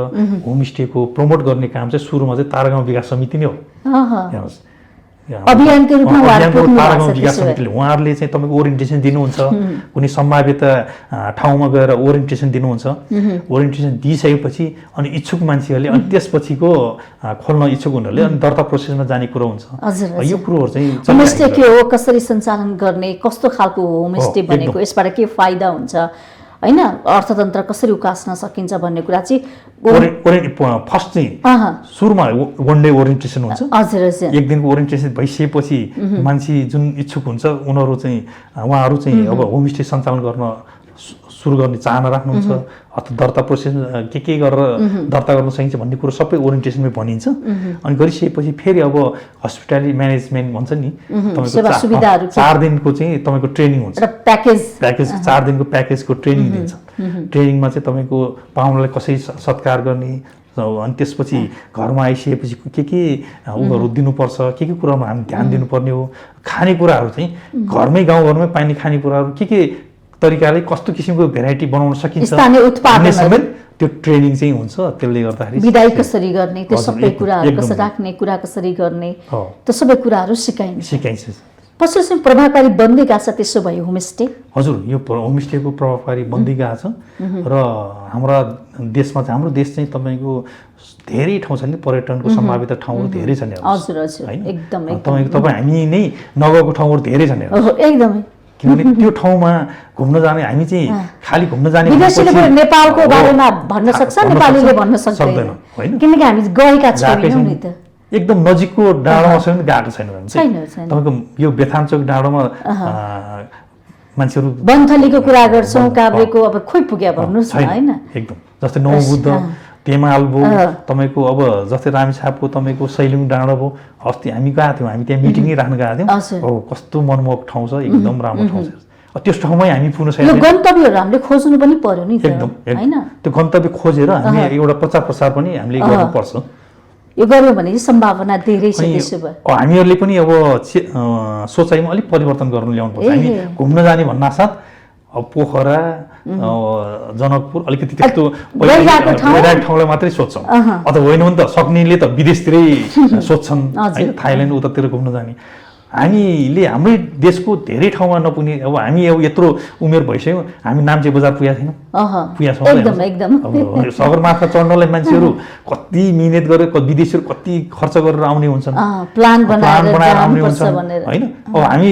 होमस्टेको प्रमोट गर्ने काम चाहिँ सुरुमा चाहिँ तारागाउँ विकास समिति नै हो। हेर्नुहोस्,
अभियानको रूपमा
तारागाउँ विकास समितिले उहाँहरूले चाहिँ तपाईँको ओरिएन्टेसन दिनुहुन्छ। कुनै सम्भावित ठाउँमा गएर ओरिएन्टेसन दिनुहुन्छ। ओरिएन्टेसन दिइसकेपछि अनि इच्छुक मान्छेहरूले अनि त्यसपछिको खोल्न इच्छुक हुनेहरूले अनि दर्ता प्रोसेसमा जाने कुरो हुन्छ। यो कुरोहरू चाहिँ
होमस्टे के हो, कसरी सञ्चालन गर्ने, कस्तो खालको होमस्टे भनेको, यसबाट के फाइदा हुन्छ होइन, अर्थतन्त्र कसरी उकास्न सकिन्छ भन्ने कुरा चाहिँ
फर्स्ट चाहिँ सुरुमा 1 डे ओरिएन्टेसन हुन्छ।
हजुर हजुर,
1 दिनको ओरिएन्टेसन भइसकेपछि मान्छे जुन इच्छुक हुन्छ उहाँहरू चाहिँ अब होमस्टे सञ्चालन गर्न सुरु गर्ने चाहना राख्नुहुन्छ अथवा दर्ता प्रोसेस के गरेर दर्ता गर्न सकिन्छ भन्ने कुरो सबै ओरिएन्टेसनमै भनिन्छ। अनि गरिसकेपछि फेरि अब हस्पिटालिटी म्यानेजमेन्ट भन्छ नि, तपाईँको 4 दिनको चाहिँ तपाईँको ट्रेनिङ हुन्छ। प्याकेज 4 दिनको प्याकेजको ट्रेनिङ दिन्छ। ट्रेनिङमा चाहिँ तपाईँको पाहुनालाई कसरी सत्कार गर्ने, अनि त्यसपछि घरमा आइसकेपछि के उहरू दिनुपर्छ, के कुरामा हामी ध्यान दिनुपर्ने हो। खानेकुराहरू चाहिँ घरमै पाइने खानेकुराहरू के तरिकाले कस्तो किसिमको भेराइटी बनाउन सकिन्छ
स्थानीय उत्पादन
समेत त्यो ट्रेनिङ चाहिँ हुन्छ। त्यसले गर्दाखेरि
बिदाई कसरी गर्ने, त्यो सबै कुराहरू कसरी राख्ने, कुरा कसरी गर्ने, त्यो सबै कुराहरू सिकाइन्छ। पछिल्लो समय प्रभावकारी बन्दै गएको छ। त्यसो भयो होमस्टे,
हजुर यो होमस्टेको प्रभावकारी बन्दै गएको छ र हाम्रा देशमा चाहिँ हाम्रो देश चाहिँ तपाईँको धेरै ठाउँ छ नि, पर्यटनको सम्भावित ठाउँहरू धेरै छन्।
हजुर हजुर एकदमै
तपाईँ हामी नै नगएको ठाउँहरू धेरै छन्
एकदमै।
किनभने त्यो ठाउँमा घुम्न जाने हामी चाहिँ खालि घुम्न जाने
विदेशीले नेपालको बारेमा भन्न सक्छ, नेपालीले भन्न सक्दैन हैन, किनकि हामी गएका छैनौँ नि त।
एकदम नजिकको डाँडोमा छैन गएको छैन। तपाईँको यो बेथानचोक डाँडोमा मान्छेहरू
वनथलीको कुरा गर्छौँ, काभ्रेको अब खोइ पुग्या भन्नुहोस् न हैन।
एकदम जस्तै नौबुद्ध, तेमाल भयो, तपाईँको अब जस्तै रामेछापको तपाईँको सैलुङ डाँडो भयो। अस्ति हामी गएको थियौँ, हामी त्यहाँ मिटिङै राख्न गएको थियौँ। कस्तो मनमोहक ठाउँ छ, एकदम राम्रो ठाउँ छ। त्यस ठाउँमै हामी पुग्न सक्छौँ।
यो गन्तव्यहरू हामीले खोज्नु पनि पर्यो नि त हैन।
त्यो गन्तव्य खोजेर हामी एउटा प्रचार पनि हामीले गर्नुपर्छ।
यो गर्यो भने सम्भावना धेरै छ। त्यसो भए
हामीहरूले पनि अब सोचाइमा अलिक परिवर्तन गर्नु ल्याउनुपर्छ। हामी घुम्न जाने भन्नासाथ अब पोखरा, जनकपुर अलिकति त्यस्तो वैरागिक ठाउँलाई मात्रै सोध्छौँ। अथवा होइन भने त सक्नेले त विदेशतिरै सोध्छन् होइन, थाइल्यान्ड उतातिर घुम्न जाने। हामीले हाम्रै देशको धेरै ठाउँमा नपुग्ने, अब हामी अब यत्रो उमेर भइसक्यो, हामी नाम्चे बजार पुगेका छौँ। सगरमाथा चढ्नलाई मान्छेहरू कति मिहिनेत गरेर, विदेशीहरू कति खर्च गरेर आउने हुन्छन्,
प्लान बनाएर
आउने हुन्छन् होइन। अब हामी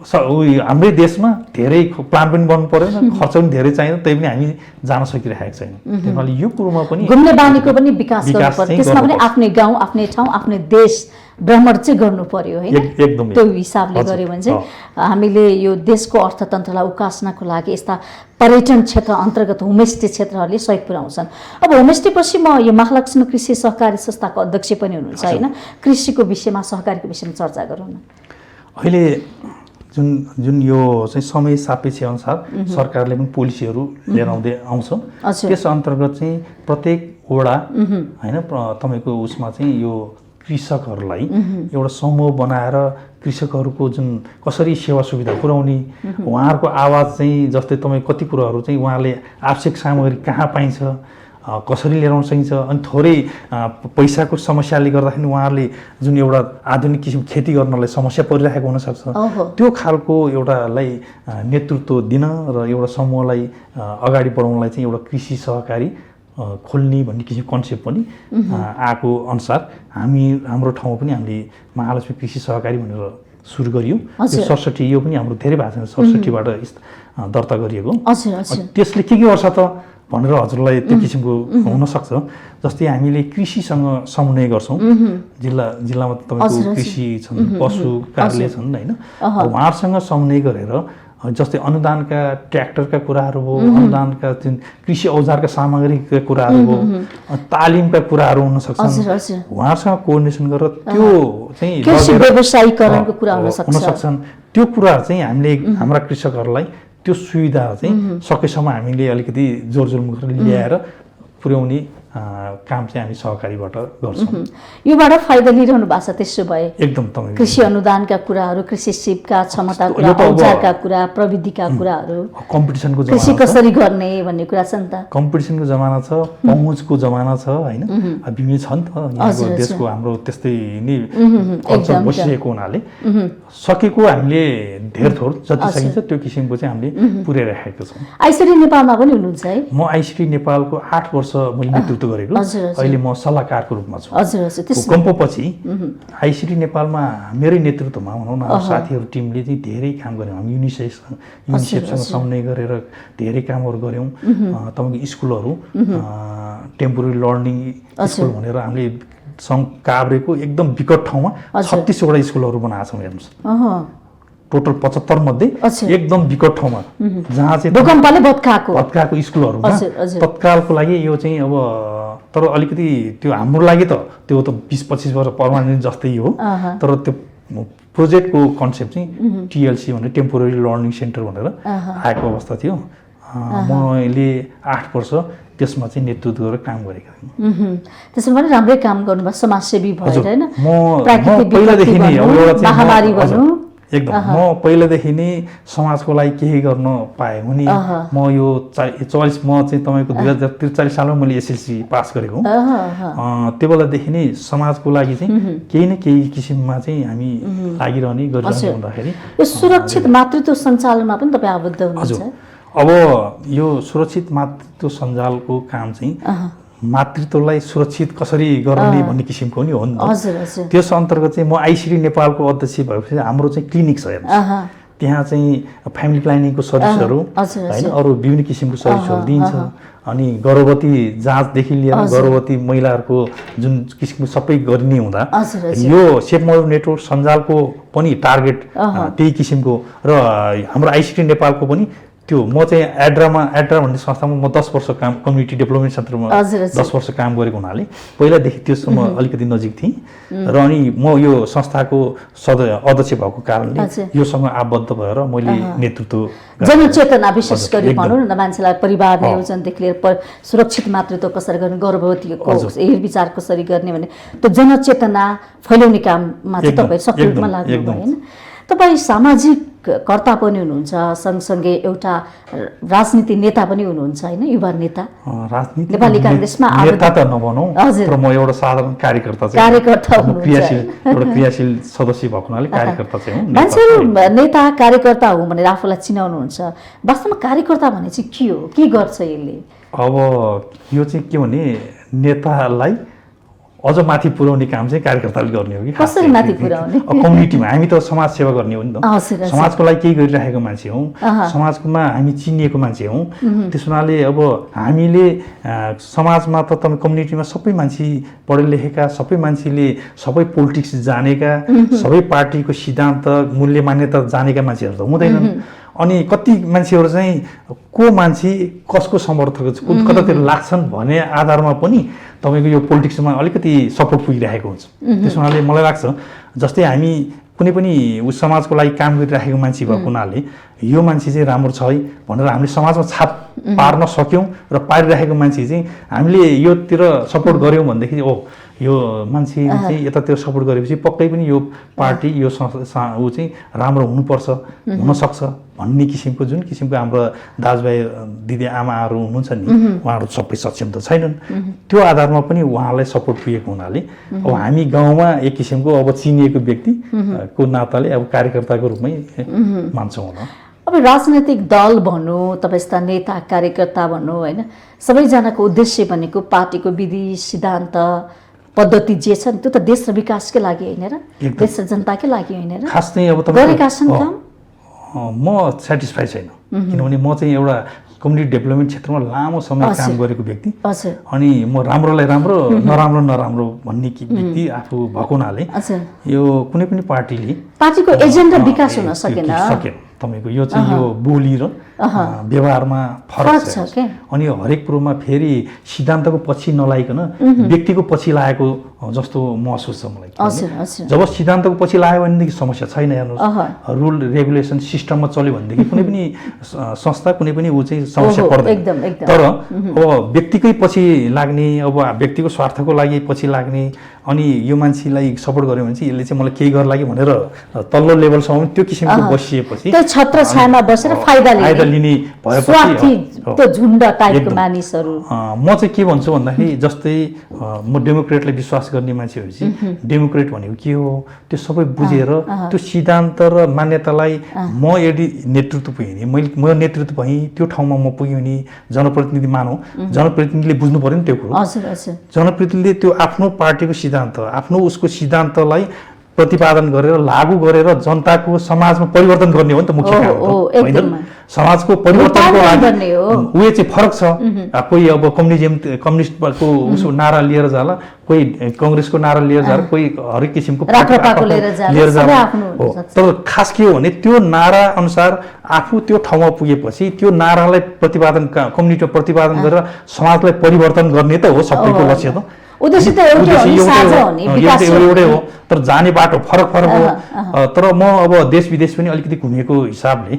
हाम्रै देशमा धेरै प्लान पनि बन्नु परेन, खर्च पनि धेरै चाहिन्छ, तै पनि हामी जान सकिरहेको छैन। त्यसैले यो कुरोमा पनि
घुम्ने बानीको पनि विकास गर्नुपर्छ। त्यसमा पनि आफ्नै गाउँ, आफ्नै ठाउँ, आफ्नै देश भ्रमण चाहिँ गर्नु पर्यो हैन।
एकदमै
त्यो हिसाबले गर्यो भने चाहिँ हामीले यो देशको अर्थतन्त्रलाई उकास्नको लागि यस्ता पर्यटन क्षेत्र अन्तर्गत होमस्टे क्षेत्रहरूले सहयोग पुर्याउँछन्। अब होमस्टेपछि म यो महालक्ष्मी कृषि सहकारी संस्थाको अध्यक्ष पनि हुनुहुन्छ हैन। कृषिको विषयमा, सहकारीको विषयमा चर्चा गरौँ न।
अहिले जुन यो चाहिँ समय सापेक्ष अनुसार सरकारले पनि पोलिसीहरू लिएर आउँछ। त्यस अन्तर्गत चाहिँ प्रत्येक वडा होइन तपाईँको उसमा चाहिँ यो कृषकहरूलाई एउटा समूह बनाएर कृषकहरूको जुन कसरी सेवा सुविधा पुर्याउने, उहाँहरूको आवाज चाहिँ जस्तै तपाईँ कति कुराहरू चाहिँ उहाँले आवश्यक सामग्री कहाँ पाइन्छ, कसरी लिएर आउन सकिन्छ, अनि थोरै पैसाको समस्याले गर्दाखेरि उहाँहरूले जुन एउटा आधुनिक किसिम खेती गर्नलाई समस्या परिरहेको हुनसक्छ, त्यो खालको एउटालाई नेतृत्व दिन र एउटा समूहलाई अगाडि बढाउनलाई चाहिँ एउटा कृषि सहकारी खोल्ने भन्ने किसिमको कन्सेप्ट पनि आएको अनुसार हाम्रो ठाउँमा पनि हामीले महालक्ष्मी कृषि सहकारी भनेर सुरु गरियो। त्यो 67 यो पनि हाम्रो धेरै भएको छ, 67बाट दर्ता गरिएको। त्यसले के गर्छ त भनेर हजुरलाई त्यो किसिमको हुनसक्छ। जस्तै हामीले कृषिसँग समन्वय गर्छौँ। जिल्लामा तपाईँको कृषि छन्, पशु कार्यालय छन् होइन, उहाँहरूसँग समन्वय गरेर जस्तै अनुदानका ट्र्याक्टरका कुराहरू भयो, अनुदानका जुन कृषि औजारका सामग्रीका कुराहरू भयो, तालिमका कुराहरू हुन सक्छन्, उहाँहरूसँग कोअर्डिनेसन गरेर त्यो चाहिँ
व्यवसायीकरणको कुरा हुन
सक्छन्। त्यो कुरा चाहिँ हामीले हाम्रा कृषकहरूलाई त्यो सुविधा चाहिँ सकेसम्म हामीले अलिकति जोरजोरमा ल्याएर पुर्याउने काम चाहिँ हामी सहकारीबाट गर्छौँ।
योबाट फाइदा लिइरहनु भएको छ। त्यसो भए
एकदम तपाईँ
कृषि अनुदानका कुराहरू, कृषि सिपका क्षमता कुरा, औजारका कुरा, प्रविधिका कुराहरू,
कम्पिटिसनको
कृषि कसरी गर्ने भन्ने कुरा छ नि त।
कम्पिटिसनको जमाना छ, पहुँचको जमाना छ होइन, बिमी छ नि त यहाँको देशको हाम्रो त्यस्तै नै कल्चर बसिरहेको हुनाले सकेको हामीले धेर थोर जति सकिन्छ त्यो किसिमको चाहिँ हामीले पुर्याइराखेको छौँ।
आइसिडी नेपालमा पनि हुनुहुन्छ है?
म आइसिडी नेपालको 8 वर्ष मैले नेतृत्व गरेको। अहिले म सल्लाहकारको रूपमा छु। भूकम्पपछि आइसिडी नेपालमा मेरै नेतृत्वमा भनौँ न साथीहरू टिमले चाहिँ धेरै काम गऱ्यौँ। हामी युनिसेफसँग समन्वय गरेर धेरै कामहरू गऱ्यौँ। तपाईँको स्कुलहरू टेम्पोररी लर्निङ स्कुल भनेर हामीले काभ्रेको एकदम विकट ठाउँमा 36 वटा स्कुलहरू बनाएको छौँ। हेर्नुहोस्, टोटल 75 मध्ये एकदम विकट ठाउँमा जहाँ चाहिँ
भूकम्पले भत्काएको
स्कुलहरूमा तत्कालको लागि यो चाहिँ अब तर अलिकति त्यो हाम्रो लागि त त्यो त 20-25 वर्ष पर्मानेन्ट जस्तै हो, तर त्यो प्रोजेक्टको कन्सेप्ट चाहिँ टिएलसी भनेर टेम्पोररी लर्निङ सेन्टर भनेर आएको अवस्था थियो। मैले 8 वर्ष त्यसमा चाहिँ नेतृत्व गरेर काम गरेका थिएँ।
त्यसमा पनि राम्रै काम गर्नुभयो, समाजसेवी भएर होइन,
म पहिलादेखि नै
महामारी भनौँ
एकदम म पहिलेदेखि नै समाजको लागि केही गर्न पाएँ भने म यो 44 म चाहिँ तपाईँको 2043 सालमा मैले एसएलसी पास गरेको हुँ। त्यो बेलादेखि नै समाजको लागि चाहिँ केही न केही किसिममा चाहिँ हामी लागिरहने गरिरहने हुँदाखेरि
यो सुरक्षित मातृत्व सञ्चालनमा पनि तपाईँ आबद्ध हुनुहुन्छ।
अब यो सुरक्षित मातृत्व सञ्जालको काम चाहिँ मातृत्वलाई सुरक्षित कसरी गर्ने भन्ने किसिमको नि हो नि त। त्यस अन्तर्गत चाहिँ म आइसिडी नेपालको अध्यक्ष भएपछि हाम्रो चाहिँ क्लिनिक छ हेर्नुहोस्, त्यहाँ चाहिँ फ्यामिली प्लानिङको सर्भिसहरू होइन, अरू विभिन्न किसिमको सर्भिसहरू दिइन्छ। अनि गर्भवती जाँचदेखि लिएर गर्भवती महिलाहरूको जुन किसिमको सबै गर्ने हुँदा यो सेफ मदर नेटवर्क सञ्जालको पनि टार्गेट त्यही किसिमको र हाम्रो आइसिडी नेपालको पनि त्यो म चाहिँ एड्रा भन्ने संस्थामा म 10 वर्ष काम कम्युनिटी डेभलपमेन्ट सेन्टरमा 10 वर्ष काम गरेको हुनाले पहिलादेखि त्यससँग अलिकति नजिक थिएँ र अनि म यो संस्थाको अध्यक्ष भएको कारणले योसँग आबद्ध भएर मैले नेतृत्व
जनचेतना विशेष गरी भनौँ न, मान्छेलाई परिवार नियोजनदेखि लिएर सुरक्षित मातृत्व कसरी गर्ने, गर्भवतीको हेरविचार कसरी गर्ने भने त्यो जनचेतना फैलाउने काममा चाहिँ तपाईँ सक्रिय रूपमा लाग्नु भयो हैन। तपाईँ सामाजिक कर्ता पनि हुनुहुन्छ, सँगसँगै एउटा राजनीति नेता पनि हुनुहुन्छ हैन, युवा नेता
राजनीति
नेपाली कांग्रेसमा
नेता त नभनौँ तर म एउटा साधारण कार्यकर्ता क्रियाशील सदस्य भएको हुनाले कार्यकर्ता चाहिँ हुँ।
मान्छेहरू नेता कार्यकर्ता हुँ भनेर आफूलाई चिनाउनुहुन्छ, वास्तवमा कार्यकर्ता भने चाहिँ के हो, के गर्छ यसले?
अब यो चाहिँ के भने नेतालाई अझ माथि पुर्याउने काम चाहिँ कार्यकर्ताले गर्ने हो कि
कसरी माथि पुर्याउने?
कम्युनिटीमा हामी त समाज सेवा गर्ने हो नि त, समाजको लागि केही गरिरहेको मान्छे हौँ, समाजमा हामी चिनिएको मान्छे हौँ। त्यस हुनाले अब हामीले समाजमा त तपाईँ कम्युनिटीमा सबै मान्छे पढे लेखेका, सबै मान्छेले सबै पोलिटिक्स जानेका, सबै पार्टीको सिद्धान्त मूल्य मान्यता जानेका मान्छेहरू त हुँदैनन्। अनि कति मान्छेहरू चाहिँ को मान्छे कसको समर्थक कतातिर लाग्छन् भन्ने आधारमा पनि तपाईँको यो पोलिटिक्समा अलिकति सपोर्ट पुगिरहेको हुन्छ। त्यस हुनाले मलाई लाग्छ जस्तै हामी कुनै पनि समाजको लागि काम गरिरहेको मान्छे भएको हुनाले यो मान्छे चाहिँ राम्रो छ है भनेर हामीले समाजमा छाप पार्न सक्यौँ र पारिरहेको मान्छे चाहिँ हामीले योतिर सपोर्ट गऱ्यौँ भनेदेखि यो मान्छे चाहिँ यतातिर सपोर्ट गरेपछि पक्कै पनि यो पार्टी यो ऊ चाहिँ राम्रो हुनुपर्छ, हुनसक्छ भन्ने किसिमको जुन किसिमको हाम्रो दाजुभाइ दिदी आमाहरू हुनुहुन्छ नि उहाँहरू सबै सक्षम त छैनन्। त्यो आधारमा पनि उहाँलाई सपोर्ट पुगेको हुनाले अब हामी गाउँमा एक किसिमको अब चिनिएको व्यक्तिको नाताले अब कार्यकर्ताको रूपमै मान्छौँ होला।
अब राजनैतिक दल भनौँ, तपाईँ यस्ता नेता कार्यकर्ता भनौँ होइन, सबैजनाको उद्देश्य भनेको पार्टीको विधि सिद्धान्त पद्धति जे छ नि त्यो त देश र विकासकै लागि होइन र, देश र जनताकै लागि होइन र,
खास चाहिँ अब
गरेका छन् काम।
म सेटिस्फाई छैन किनभने म चाहिँ एउटा कम्युनिटी डेभलपमेन्ट क्षेत्रमा लामो समय काम गरेको व्यक्ति अनि म राम्रोलाई राम्रो नराम्रो भन्ने व्यक्ति आफू भएको हुनाले यो कुनै पनि
पार्टीको एजेन्डा विकास हुन सकेन।
तपाईँको यो चाहिँ यो बोली र व्यवहारमा फरक छ। अनि हरेक कुरोमा फेरि सिद्धान्तको पछि नलाइकन व्यक्तिको पछि लागेको जस्तो महसुस छ मलाई। जब सिद्धान्तको पछि लाग्यो भनेदेखि समस्या छैन। हेर्नुहोस् रुल रेगुलेसन सिस्टममा चल्यो भनेदेखि कुनै पनि संस्था कुनै पनि ऊ चाहिँ समस्या पर्दैन। तर अब व्यक्तिकै पछि लाग्ने, अब व्यक्तिको स्वार्थको लागि पछि लाग्ने अनि यो मान्छेलाई सपोर्ट गर्यो भने चाहिँ यसले चाहिँ मलाई केही गर्न लागि भनेर तल्लो लेभलसम्म त्यो किसिमको बसिएपछि
छत्र छायामा बसेर फाइदा
लिने भएपछि
त्यो झुण्ड टाइपको मानिसहरू।
म चाहिँ के भन्छु भन्दाखेरि जस्तै म डेमोक्रेटलाई विश्वास गर्ने मान्छे भएपछि डेमोक्रेट भनेको के हो त्यो सबै बुझेर त्यो सिद्धान्त र मान्यतालाई म यदि नेतृत्व पुगेँ म नेतृत्व भएँ त्यो ठाउँमा म पुग्यो भने जनप्रतिनिधि मानौँ, जनप्रतिनिधिले बुझ्नु पर्यो नि त्यो कुरो। जनप्रतिनिधिले त्यो आफ्नो पार्टीको सिद्धान्त आफ्नो उसको सिद्धान्तलाई प्रतिपादन गरेर लागू गरेर जनताको समाजमा परिवर्तन गर्ने हो नि त मुख्य काम होइन। समाजको परिवर्तनको लागि उयो चाहिँ फरक छ। कोही अब कम्युनिस्टको उसको नारा लिएर जाला, कोही कांग्रेसको नारा लिएर जाला, कोही हरेक किसिमको लिएर जाला। तर खास के हो भने त्यो नारा अनुसार आफू त्यो ठाउँमा पुगेपछि त्यो नारालाई प्रतिपादन कम्युनिटीमा प्रतिपादन गरेर समाजलाई परिवर्तन गर्ने त हो सबैको लक्ष्य त।
उद्देश्य त एउटै हो नि, साझा हो नि, विकास
एउटै हो, तर जाने बाटो फरक फरक हो। तर म अब देश विदेश पनि अलिकति घुमेको हिसाबले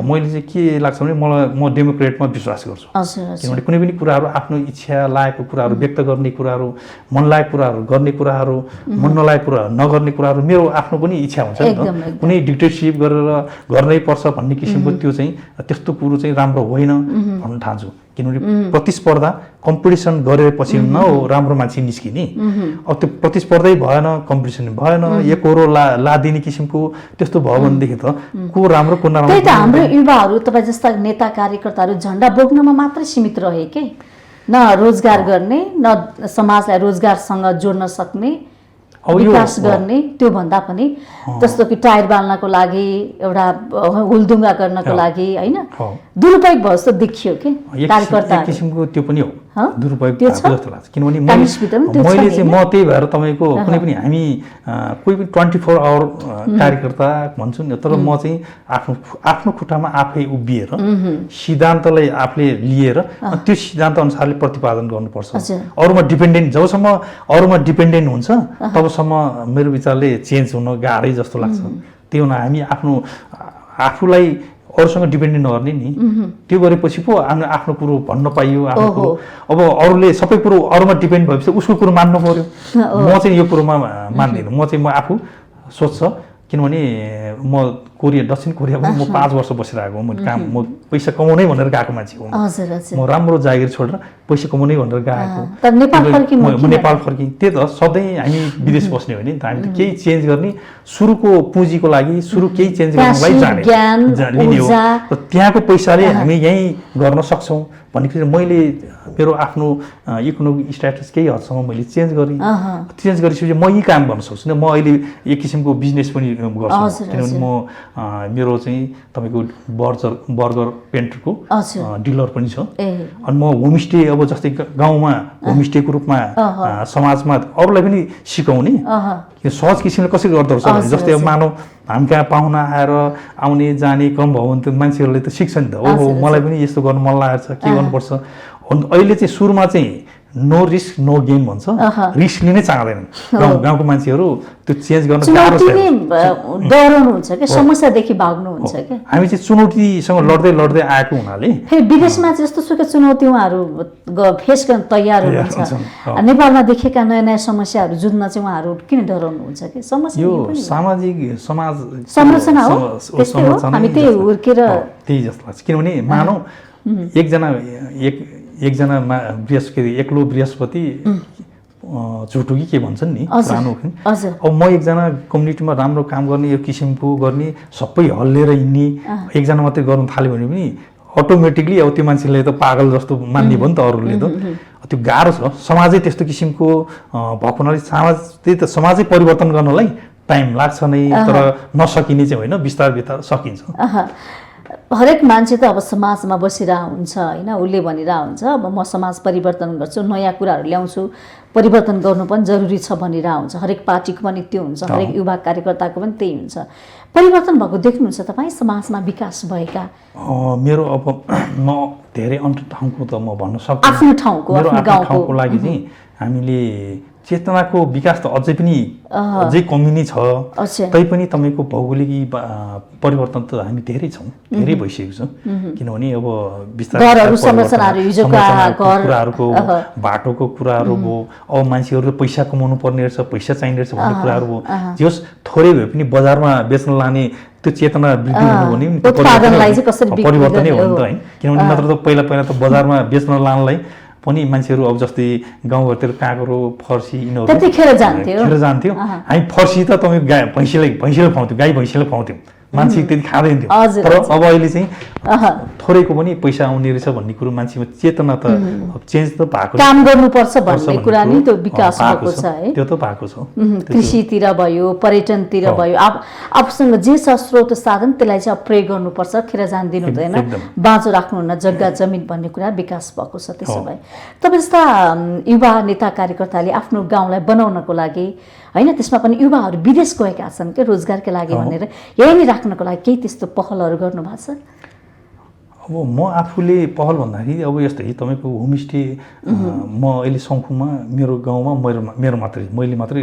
मैले चाहिँ के लाग्छ भने म डेमोक्रेटमा विश्वास गर्छु। किनभने कुनै पनि कुराहरू आफ्नो इच्छा लागेको कुराहरू व्यक्त गर्ने कुराहरू, मन लागेको कुराहरू गर्ने कुराहरू, मन नलागेको कुराहरू नगर्ने कुराहरू मेरो आफ्नो पनि इच्छा हुन्छ नि त। कुनै डिक्टेटरसिप गरेर गर्नै पर्छ भन्ने किसिमको त्यो चाहिँ त्यस्तो कुरो चाहिँ राम्रो होइन भन्न ठान्छु। किनभने प्रतिस्पर्धा कम्पिटिसन गरेपछि न हो राम्रो मान्छे निस्किने। अब त्यो प्रतिस्पर्धै भएन, कम्पिटिसन भएन, एकहोरो लादिने किसिमको त्यस्तो भयो भनेदेखि त को राम्रो को नराम्रो।
त्यही त हाम्रो युवाहरू तपाईँ जस्ता नेता कार्यकर्ताहरू झन्डा बोक्नमा मात्रै सीमित रहे के, न रोजगार गर्ने, न समाजलाई रोजगारसँग जोड्न सक्ने, विकास गर्ने, त्यो भन्दा पनि जस्तो कि टायर बाल्नको लागि, एउटा हुलदुङ्गा गर्नको लागि होइन, दुरुपयोग भयो जस्तो देखियो कि कार्यकर्ता
किसिमको त्यो पनि हो दुरुपयोग जस्तो लाग्छ। किनभने मैले चाहिँ म त्यही भएर तपाईँको कुनै पनि हामी कोही पनि 24 आवर कार्यकर्ता भन्छु नि, तर म चाहिँ आफ्नो खुट्टामा आफै उभिएर सिद्धान्तलाई आफूले लिएर त्यो सिद्धान्त अनुसारले प्रतिपादन गर्नुपर्छ। अरूमा डिपेन्डेन्ट जबसम्म अरूमा डिपेन्डेन्ट हुन्छ तबसम्म मेरो विचारले चेन्ज हुन गाह्रै जस्तो लाग्छ। त्यही हुन हामी आफूलाई अरूसँग डिपेन्डेन्ट नगर्ने नि, त्यो गरेपछि पो आफ्नो कुरो भन्न पाइयो। आफ्नो कुरो अब अरूले सबै कुरो अरूमा डिपेन्ड भएपछि उसको कुरो मान्नु पर्यो। म चाहिँ यो कुरोमा मान्दिनँ। म आफू सोच्छ, किनभने म दक्षिण कोरियामा म 5 वर्ष बसिरहेको हो। म पैसा कमाउनै भनेर गएको मान्छे हो। म राम्रो जागिर छोडेर पैसा कमाउनै भनेर गएको। म नेपाल फर्केँ। त्यही त सधैँ हामी विदेश बस्ने हो नि त, हामी त केही चेन्ज गर्ने, सुरुको पुँजीको लागि केही चेन्ज गर्नलाई लिने हो। त्यहाँको पैसाले हामी यहीँ गर्न सक्छौँ भनेपछि मैले मेरो आफ्नो इकोनोमिक स्ट्याटस केही हदसम्म मैले चेन्ज गरेँ। चेन्ज गरेपछि म यही काम गर्न सक्छु नि। म अहिले एक किसिमको बिजनेस पनि गर्छु। किनभने म मेरो चाहिँ तपाईँको बर्गर पेन्टरको डिलर पनि छ। अनि म होमस्टे, अब जस्तै गाउँमा होमस्टेको रूपमा समाजमा अरूलाई पनि सिकाउने सहज किसिमले कसरी गर्दो रहेछ भने, जस्तै अब मानव हामी कहाँ पाहुना आएर आउने जाने क्रम भयो भने त मान्छेहरूले त सिक्छ नि त। ओहो मलाई पनि यस्तो गर्नु मन लागेको छ, के गर्नुपर्छ। अहिले चाहिँ सुरुमा चाहिँ नो रिस्क नो गेन भन्छ, रिस्क लिनै चाहँदैनन् गाउँको मान्छेहरू। त्यो चेन्ज गर्न गाह्रो छ,
डराउनुहुन्छ कि समस्यादेखि भाग्नुहुन्छ कि।
हामी चाहिँ चुनौतीसँग लड्दै आएको हुनाले
फेरि विदेशमा चाहिँ जस्तो सुकै चुनौती उहाँहरू फेस गर्न तयार हुनुहुन्छ। नेपालमा देखेका नयाँ नयाँ समस्याहरू जुझ्न चाहिँ उहाँहरू किन डराउनुहुन्छ कि? समस्या
यो सामाजिक समाज
संरचना हो, त्यस्तै हो, हामी त्यही हुर्केर
त्यही जस्तो लाग्छ। किनभने मानौ एकजना बृहस्पति, एक्लो बृहस्पति झुटो कि के भन्छन् नि पुरानो। अब म एकजना कम्युनिटीमा राम्रो काम गर्ने, यो किसिमको गर्ने, सबै हल्लेर हिँड्ने एकजना मात्रै गर्नु थाल्यो भने पनि अटोमेटिकली अब त्यो मान्छेले त पागल जस्तो मान्ने भयो नि त अरूले त। त्यो गाह्रो छ। समाजै त्यस्तो किसिमको भएको हुनाले त्यही त समाजै परिवर्तन गर्नलाई टाइम लाग्छ नै, तर नसकिने चाहिँ होइन, बिस्तारै सकिन्छ।
हरेक मान्छे त अब समाजमा बसिरहेको हुन्छ होइन, उसले भनिरहेको हुन्छ अब म समाज परिवर्तन गर्छु, नयाँ कुराहरू ल्याउँछु, परिवर्तन गर्नु पनि जरुरी छ भनिरहेको हुन्छ। हरेक पार्टीको पनि त्यो हुन्छ, हरेक युवा कार्यकर्ताको पनि त्यही हुन्छ। परिवर्तन भएको देख्नुहुन्छ तपाईँ समाजमा विकास भएका?
मेरो अब म धेरै अन्य ठाउँको त म भन्न सक्दिनँ।
आफ्नो ठाउँको, आफ्नो गाउँको
लागि चाहिँ हामीले चेतनाको विकास त अझै कमी नै छ। तैपनि तपाईँको भौगोलिक परिवर्तन त हामी धेरै छौँ, धेरै भइसकेको छ। किनभने अब बिस्तारै कुराहरूको बाटोको कुराहरू भयो, अब मान्छेहरूले पैसा कमाउनु पर्ने रहेछ, पैसा चाहिने रहेछ भन्ने कुराहरू भयो। जे होस् थोरै भए पनि बजारमा बेच्न लाने त्यो चेतना वृद्धि हुनु भने परिवर्तनै हो नि त होइन। किनभने नत्र त पहिला त बजारमा बेच्न लानलाई पनि मान्छेहरू अब जस्तै गाउँघरतिर काँक्रो, फर्सी यिनीहरू
खेर जान्थ्यो।
हामी फर्सी त तपाईँ भैँसीले खुवाउँथ्यौँ, गाई भैँसीले खुवाउँथ्यौँ, मान्छे त्यति खाँदैन थियो। तर अब अहिले चाहिँ थोरैको पनि पैसा आउने रहेछ भन्ने कुरो मान्छेमा चेतना त चेन्ज त भएको,
काम गर्नुपर्छ भन्ने कुरा नि त्यो विकास भएको छ है।
त्यो त भएको छ।
कृषितिर भयो, पर्यटनतिर भयो, आफूसँग जे छ स्रोत साधन त्यसलाई चाहिँ प्रयोग गर्नुपर्छ, खेर जान दिनु हुँदैन, बाँचो राख्नुहुन्न जग्गा जमिन भन्ने कुरा विकास भएको छ। त्यसो भए तपाईँ जस्ता युवा नेता कार्यकर्ताले आफ्नो गाउँलाई बनाउनको लागि होइन, त्यसमा पनि युवाहरू विदेश गएका छन् कि रोजगारका लागि भनेर, यही नै राख्नको लागि केही त्यस्तो पहलहरू गर्नु भएको छ?
अब म आफूले पहल भन्दाखेरि अब यस्तै तपाईँको होमस्टे म अहिले सङ्खुमा मेरो गाउँमा मैले मात्रै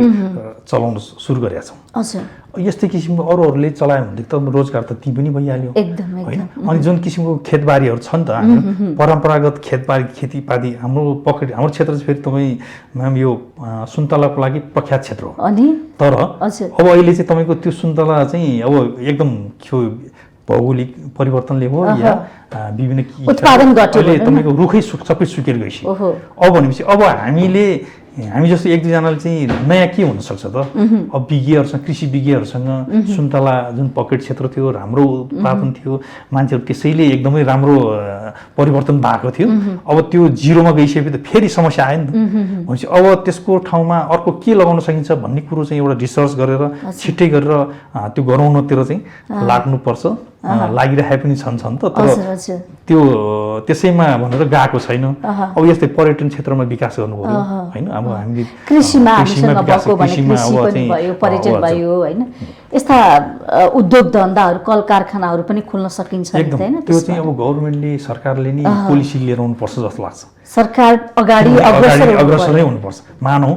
चलाउन सुरु गरेका छौँ। यस्तै किसिमको अरूहरूले चलायो भनेदेखि त रोजगार त ती पनि भइहाल्यो होइन। अनि जुन किसिमको खेतबारीहरू छन् त हाम्रो परम्परागत खेतीपाती हाम्रो क्षेत्र चाहिँ फेरि तपाईँ म्याम यो सुन्तलाको लागि प्रख्यात क्षेत्र हो। तर अब अहिले चाहिँ तपाईँको त्यो सुन्तला चाहिँ अब एकदम भौगोलिक परिवर्तनले हो या विभिन्न अहिले तपाईँको रुखै सबै सुकेर गइसक्यो। अब भनेपछि अब हामी जस्तो एक दुईजनाले चाहिँ नयाँ के हुनसक्छ त अब विज्ञहरूसँग कृषि विज्ञहरूसँग सुन्तला जुन पकेट क्षेत्र थियो राम्रो उत्पादन थियो मान्छेहरू त्यसैले एकदमै राम्रो परिवर्तन भएको थियो। अब त्यो जिरोमा गइसकेपछि त फेरि समस्या आयो नि त। भनेपछि अब त्यसको ठाउँमा अर्को के लगाउन सकिन्छ भन्ने कुरो चाहिँ एउटा रिसर्च गरेर छिट्टै गरेर त्यो गराउनतिर चाहिँ लाग्नुपर्छ। लागिरहेको पनि छन् त तर त्यो त्यसैमा भनेर गएको छैन। अब यस्तै पर्यटन क्षेत्रमा विकास गर्नु पर्यो होइन। अब हामीले
कृषिमा पर्यटन भयो होइन यस्ता उद्योग धन्दाहरू कल कारखानाहरू पनि खुल्न सकिन्छ
हैन। त्यो चाहिँ अब गभर्नमेन्टले सरकारले नि पोलिसी लिएर आउनुपर्छ जस्तो लाग्छ।
सरकार अगाडि
अग्रसरै हुनुपर्छ। मानौ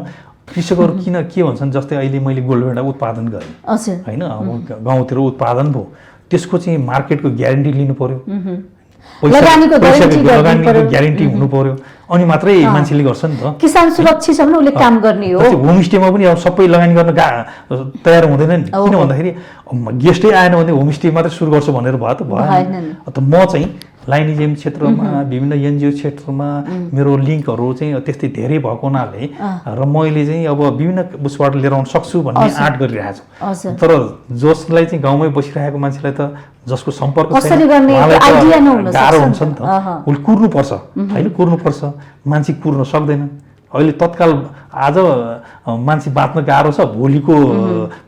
कृषकहरू किन के भन्छन् जस्तै अहिले मैले गोलभेडा उत्पादन गरेँ होइन अब गाउँतिर उत्पादन भयो त्यसको चाहिँ मार्केटको ग्यारेन्टी लिनु पर्यो
लगानीको
ग्यारेन्टी हुनु पर्यो अनि मात्रै मान्छेले गर्छ नि त।
किसान सुरक्षित छ भने उसले काम गर्ने हो।
होमस्टेमा पनि अब सबै लगानी गर्न तयार हुँदैन नि किन भन्दाखेरि गेस्टै आएन भने होमस्टे मात्रै सुरु गर्छु भनेर भयो त भएन। त म चाहिँ लाइनिजिम क्षेत्रमा विभिन्न एनजिओ क्षेत्रमा मेरो लिङ्कहरू चाहिँ त्यस्तै धेरै भएको हुनाले र मैले चाहिँ अब विभिन्न उसबाट लिएर आउन सक्छु भन्ने आँट गरिरहेको छु। तर जसलाई चाहिँ गाउँमै बसिरहेको मान्छेलाई त जसको सम्पर्क गाह्रो हुन्छ नि त उसले कुर्नुपर्छ होइन कुर्नुपर्छ मान्छे कुर्न सक्दैन। अहिले तत्काल आज मान्छे बाँच्न गाह्रो छ भोलिको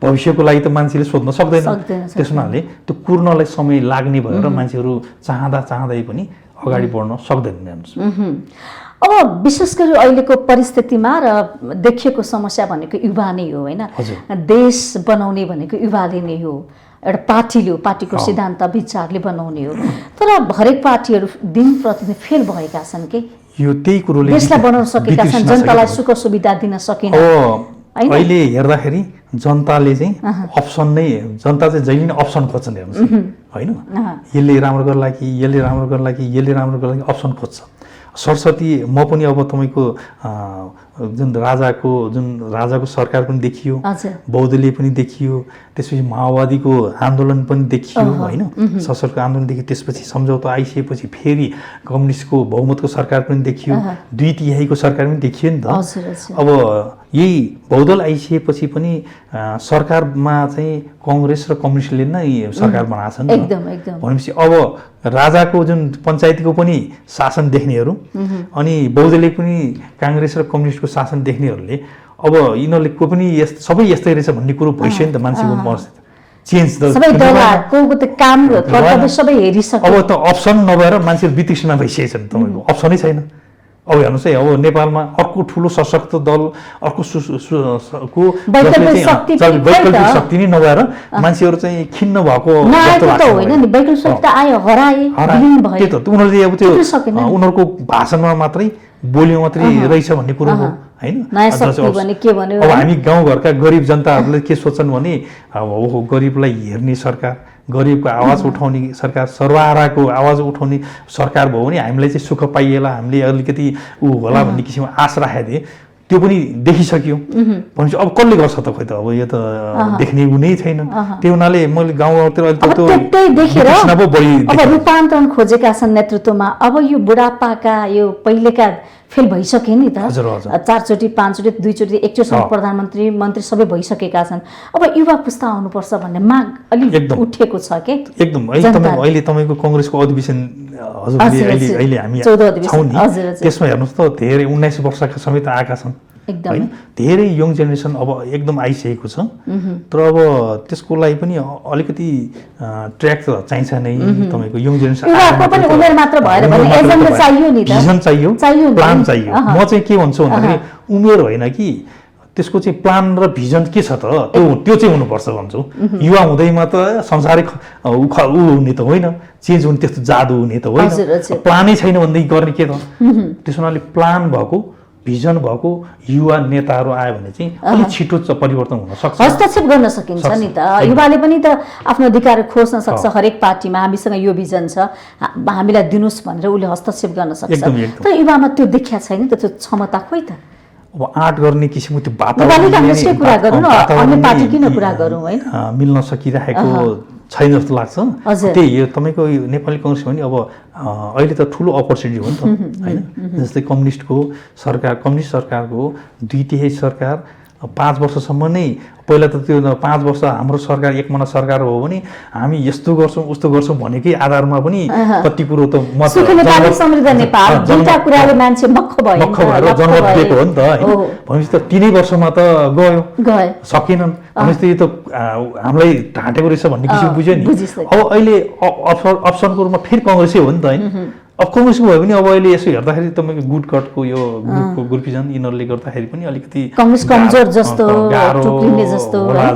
भविष्यको लागि त मान्छेले सोध्न सक्दैन। त्यस हुनाले त्यो कुर्नलाई समय लाग्ने भएर मान्छेहरू चाहँदै पनि अगाडि बढ्न सक्दैनन्।
अब विशेष गरी अहिलेको परिस्थितिमा र देखिएको समस्या भनेको युवा नै हो होइन। देश बनाउने भनेको युवाले नै हो। एउटा पार्टीको सिद्धान्त विचारले बनाउने हो। तर हरेक पार्टीहरू दिन प्रतिदिन फेल भएका छन् कि
यो त्यही कुरोले
देशलाई बनाउन सकेका छन् जनतालाई सुख सुविधा दिन सकिन।
अहिले हेर्दाखेरि जनताले चाहिँ अप्सन नै जनता चाहिँ जहिले नै अप्सन खोज्छन् हेर्नुहोस् होइन। यसले राम्रो गर्ला कि यसले राम्रो गर्ला कि यसले राम्रो गर्ला कि अप्सन खोज्छ। सरस्वती म पनि अब तपाईँको जुन राजाको सरकार पनि देखियो बौद्धले पनि देखियो त्यसपछि माओवादीको आन्दोलन पनि देखियो होइन सशस्त्र आन्दोलन देखियो त्यसपछि सम्झौता आइसकेपछि फेरि कम्युनिस्टको बहुमतको सरकार पनि देखियो 2/3 सरकार पनि देखियो नि त। अब यही बहुदल आइसकेपछि पनि सरकारमा चाहिँ काङ्ग्रेस र कम्युनिस्टले नै सरकार बनाएको छ नि भनेपछि अब राजाको जुन पञ्चायतीको पनि शासन देख्नेहरू अनि बौद्धले पनि काङ्ग्रेस र कम्युनिस्टको शासन देख्नेहरूले अब यिनीहरूले को पनि सबै यस्तै रहेछ भन्ने कुरो भइसक्यो नि त। मान्छेको चेन्ज अब त अप्सन नभएर मान्छे वितृष्णा भइसकेको छ नि तपाईँको अप्सनै छैन। अब हेर्नुहोस् है अब नेपालमा अर्को ठुलो सशक्त दल अर्को वैकल्पिक शक्ति नै नभएर मान्छेहरू चाहिँ खिन्न भएको उनीहरूको भाषणमा मात्रै बोल्यो मात्रै रहेछ भन्ने कुरो हो होइन। अब हामी गाउँघरका गरिब जनताहरूले के सोच्छन् भने अब गरिबलाई हेर्ने सरकार गरिबको आवाज उठाउने सरकार सर्वहाराको आवाज उठाउने सरकार भयो भने हामीलाई चाहिँ सुख पाइएला हामीले अलिकति होला भन्ने किसिमको आश राखेको थिएँ त्यो पनि देखिसक्यो भनेपछि अब कसले गर्छ त खोइ त अब यो त देख्ने नै छैन। त्यो हुनाले मैले गाउँतिर
रूपान्तरण खोजेका छन् नेतृत्वमा। अब यो बुढापाका यो पहिलेका फेल भइसके नि त 4चोटि 5चोटि 2चोटि 1चोटिसम्म प्रधानमन्त्री मन्त्री सबै भइसकेका छन्। अब युवा पुस्ता आउनुपर्छ भन्ने माग अलिक उठेको छ के एकदम।
अहिले तपाईँको कङ्ग्रेसको अधिवेशन हजुरले अहिले हामी छौँ नि त्यसमा हेर्नुहोस् त धेरै 19 वर्षका समेत आएका छन् होइन। धेरै यङ जेनेरेसन अब एकदम आइसकेको छ। तर अब त्यसको लागि पनि अलिकति ट्र्याक त चाहिन्छ नै तपाईँको यङ जेनेरेसन भिजन चाहियो प्लान चाहियो। म चाहिँ के भन्छु भन्दाखेरि उमेर होइन कि त्यसको चाहिँ प्लान र भिजन के छ त त्यो चाहिँ हुनुपर्छ भन्छु। युवा हुँदैमा त संसारै ऊ हुने त होइन, चेन्ज हुने त्यस्तो जादु हुने त होइन। प्लानै छैन भनेदेखि गर्ने के त? त्यसो हुनाले प्लान भएको भिजन भएको युवा नेताहरू आयो भने चाहिँ अलिक छिटो परिवर्तन हुन सक्छ,
हस्तक्षेप गर्न सकिन्छ नि त। युवाले पनि त आफ्नो अधिकार खोज्न सक्छ। हरेक पार्टीमा हामीसँग यो भिजन छ, हामीलाई दिनुहोस् भनेर उसले हस्तक्षेप गर्न सक्छ। तर युवामा त्यो देखिया छैन त, त्यो क्षमता खोइ त।
अब आर्ट गर्ने किसिमको त्यो
कांग्रेसकै कुरा गरौँ न, अन्य पार्टी किन कुरा गरौँ होइन,
मिल्न सकिरहेको छैन जस्तो लाग्छ। त्यही तपाईँको नेपाली कांग्रेस भने अब अहिले त ठुलो अपर्च्युनिटी हो नि त होइन। जस्तै कम्युनिस्ट सरकारको 2/3 सरकार 5 वर्षसम्म नै, पहिला त त्यो 5 वर्ष हाम्रो सरकार एकमना सरकार हो भने हामी यस्तो गर्छौँ उस्तो गर्छौँ भनेकै आधारमा पनि कति कुरो त जनमत दिएको हो नि त होइन। भनेपछि त 3 वर्षमा त गयो, सकेनन्। भनेपछि त हामीलाई ढाँटेको रहेछ भन्ने किसिम बुझ्यो नि। अब अहिले अप्सनको रूपमा फेरि कांग्रेसै हो नि त होइन। अब कांग्रेसको भयो भने अब अहिले यसो हेर्दाखेरि तपाईँको गुटकटको यो ग्रुपको ग्रुपिजन यिनीहरूले गर्दाखेरि पनि अलिकति
कमजोर जस्तो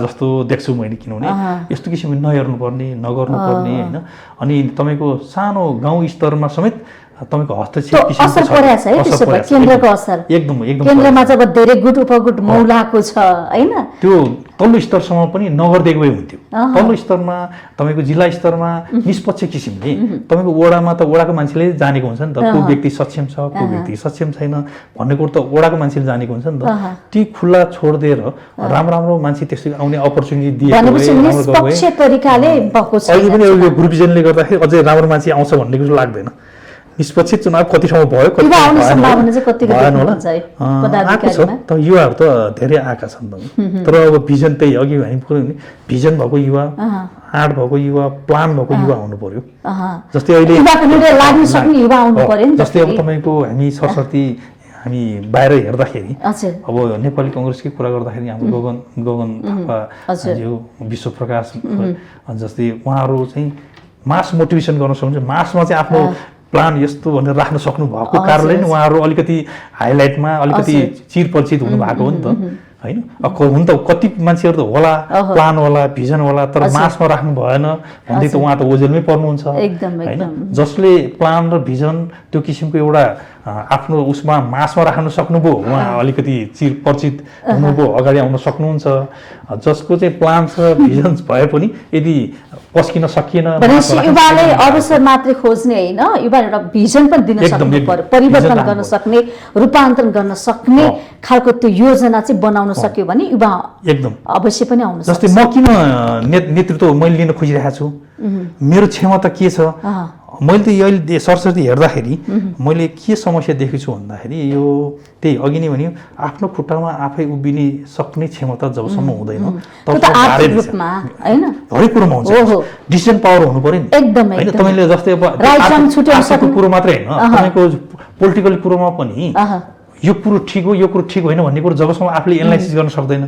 जस्तो देख्छु मैले। किनभने यस्तो किसिमले नहेर्नुपर्ने नगर्नुपर्ने होइन। अनि तपाईँको सानो गाउँ स्तरमा समेत तपाईको हस्तक्षेप
असर परेछ है त्यसको केन्द्रको असर
एकदम
केन्द्रमा जब धेरै गुट उपगुट मौलाको छ हैन,
त्यो तल्लो स्तरसम्म पनि नगर्दिएको भए हुन्थ्यो। तल्लो स्तरमा तपाईको जिल्ला स्तरमा निष्पक्ष किसिमले तपाईको वडामा त वडाको मान्छेले जानेको हुन्छ नि त, को व्यक्ति सक्षम छ को व्यक्ति सक्षम छैन भन्ने कुरो त वडाको मान्छेले जानेको हुन्छ नि त। ती खुल्ला छोड्दिएर राम्रो मान्छे त्यसै आउने अपर्च्युनिटी दिएको भए
निष्पक्ष तरिकाले भएको छ।
अहिले पनि यो ग्रुपिजनले गर्दाखेरि अझै राम्रो मान्छे आउँछ भन्ने कुरो लाग्दैन। निष्पक्ष चुनाव कति ठाउँमा भयो, कति त युवाहरू त धेरै आएका छन्। तर अब भिजन त्यही अघि हामी भिजन भएको युवा, आर्ट भएको युवा, प्लान भएको युवा हुनु पर्यो। जस्तै अहिले जस्तै अब तपाईँको हामी सरस्वती हामी बाहिर हेर्दाखेरि अब नेपाली कांग्रेसकै कुरा गर्दाखेरि हाम्रो गगन थापाज्यू, विश्वप्रकाश जस्तै उहाँहरू चाहिँ मास मोटिभेसन गर्न सक्नुहुन्छ। मासमा चाहिँ आफ्नो प्लान यस्तो भनेर राख्न सक्नु भएको कारणले नै उहाँहरू अलिकति हाइलाइटमा अलिकति चिरपरिचित हुनु भएको हो नि त होइन। हुन त कति मान्छेहरू त होला प्लान होला भिजन होला, तर मासमा राख्नु भएन भन्दै त उहाँ त ओझेलमै पर्नुहुन्छ होइन। जसले प्लान र भिजन त्यो किसिमको एउटा आफ्नो उसमा मासमा राख्न सक्नुभयो, उहाँ अलिकति चिरपरिचित हुनुभयो, अगाडि आउन सक्नुहुन्छ। जसको चाहिँ प्लान छ भिजन भए पनि यदि पस्किन सकिएन,
युवाले अवसर मात्रै खोज्ने होइन, युवा एउटा भिजन पनि दिन सक्नु पर्यो, परिवर्तन गर्न सक्ने, रूपान्तरण गर्न सक्ने खालको त्यो योजना चाहिँ बनाउन सक्यो भने युवा
एकदम
अवश्य पनि आउन सक्छ।
जस्तै म किन नेतृत्व मैले लिन खोजिरहेको छु, मेरो क्षमता के छ। मैले त अहिले सरस्वती हेर्दाखेरि मैले के समस्या देखेको छु भन्दाखेरि यो त्यही अघि नै भन्यो, आफ्नो खुट्टामा आफै उभिने सक्ने क्षमता जबसम्म हुँदैन हरेक कुरोमा हुन्छ। डिसिजन पावर हुनु पर्यो नि होइन। तपाईँले जस्तै अब आर्थिक कुरो मात्रै होइन, तपाईँको पोलिटिकल कुरोमा पनि यो कुरो ठिक हो यो कुरो ठिक होइन भन्ने कुरो जबसम्म आफूले एनालाइसिस गर्न सक्दैन,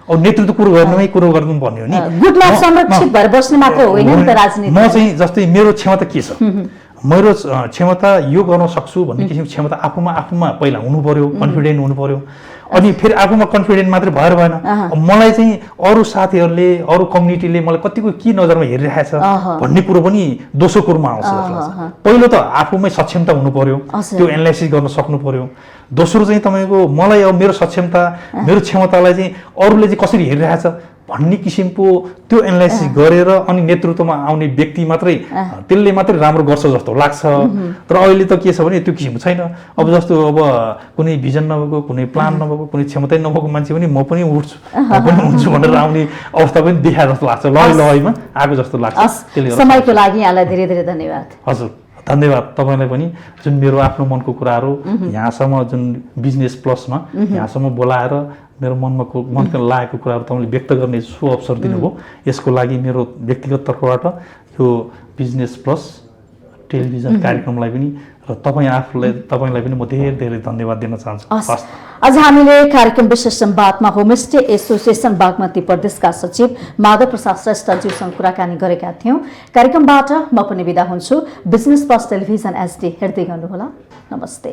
अब नेतृत्व कुरो गर्नुमै कुरो गर्नुपर्ने हो नि। म चाहिँ जस्तै मेरो क्षमता के छ, मेरो क्षमता यो गर्न सक्छु भन्ने किसिमको क्षमता आफूमा पहिला हुनु पर्यो, कन्फिडेन्ट हुनु पर्यो। अनि फेरि आफूमा कन्फिडेन्ट मात्रै भएर भएन, मलाई चाहिँ अरू साथीहरूले अरू कम्युनिटीले मलाई कतिको के नजरमा हेरिरहेको छ भन्ने कुरो पनि दोस्रो कुरोमा आउँछ। पहिलो त आफूमै सक्षमता हुनु पर्यो, त्यो एनालाइसिस गर्न सक्नु पर्यो। दोस्रो चाहिँ तपाईँको मलाई अब मेरो सक्षमता मेरो क्षमतालाई चाहिँ अरूले चाहिँ कसरी हेरिरहेछ भन्ने किसिमको त्यो एनालाइसिस गरेर अनि नेतृत्वमा आउने व्यक्ति मात्रै त्यसले मात्रै राम्रो गर्छ जस्तो लाग्छ। तर अहिले त के छ भने त्यो किसिमको छैन। अब जस्तो अब कुनै भिजन नभएको, कुनै प्लान नभएको, कुनै क्षमतै नभएको मान्छे पनि म पनि उठ्छु म पनि हुन्छु भनेर आउने अवस्था पनि देखा जस्तो लाग्छ, लहैमा आएको जस्तो लाग्छ।
समयको लागि यहाँलाई धेरै धेरै धन्यवाद।
हजुर धन्यवाद तपाईँलाई पनि, जुन मेरो आफ्नो मनको कुराहरू यहाँसम्म जुन बिजनेस प्लसमा यहाँसम्म बोलाएर मेरो मनका लागेको कुराहरू तपाईँले व्यक्त गर्ने सो अवसर दिनुभयो, यसको लागि मेरो व्यक्तिगत तर्फबाट यो बिजनेस प्लस टेलिभिजन कार्यक्रमलाई पनि र तपाईँलाई पनि म धेरै धेरै धन्यवाद दिन चाहन्छु।
आज हामीले कार्यक्रम विशेष संवादमा होमस्टे एसोसिएसन बागमती प्रदेशका सचिव माधव प्रसाद श्रेष्ठज्यूसँग कुराकानी गरेका थियौँ। कार्यक्रमबाट म पनि बिदा हुन्छु। बिजनेस प्लस टेलिभिजन एचडी हेर्दै गर्नुहोला। नमस्ते।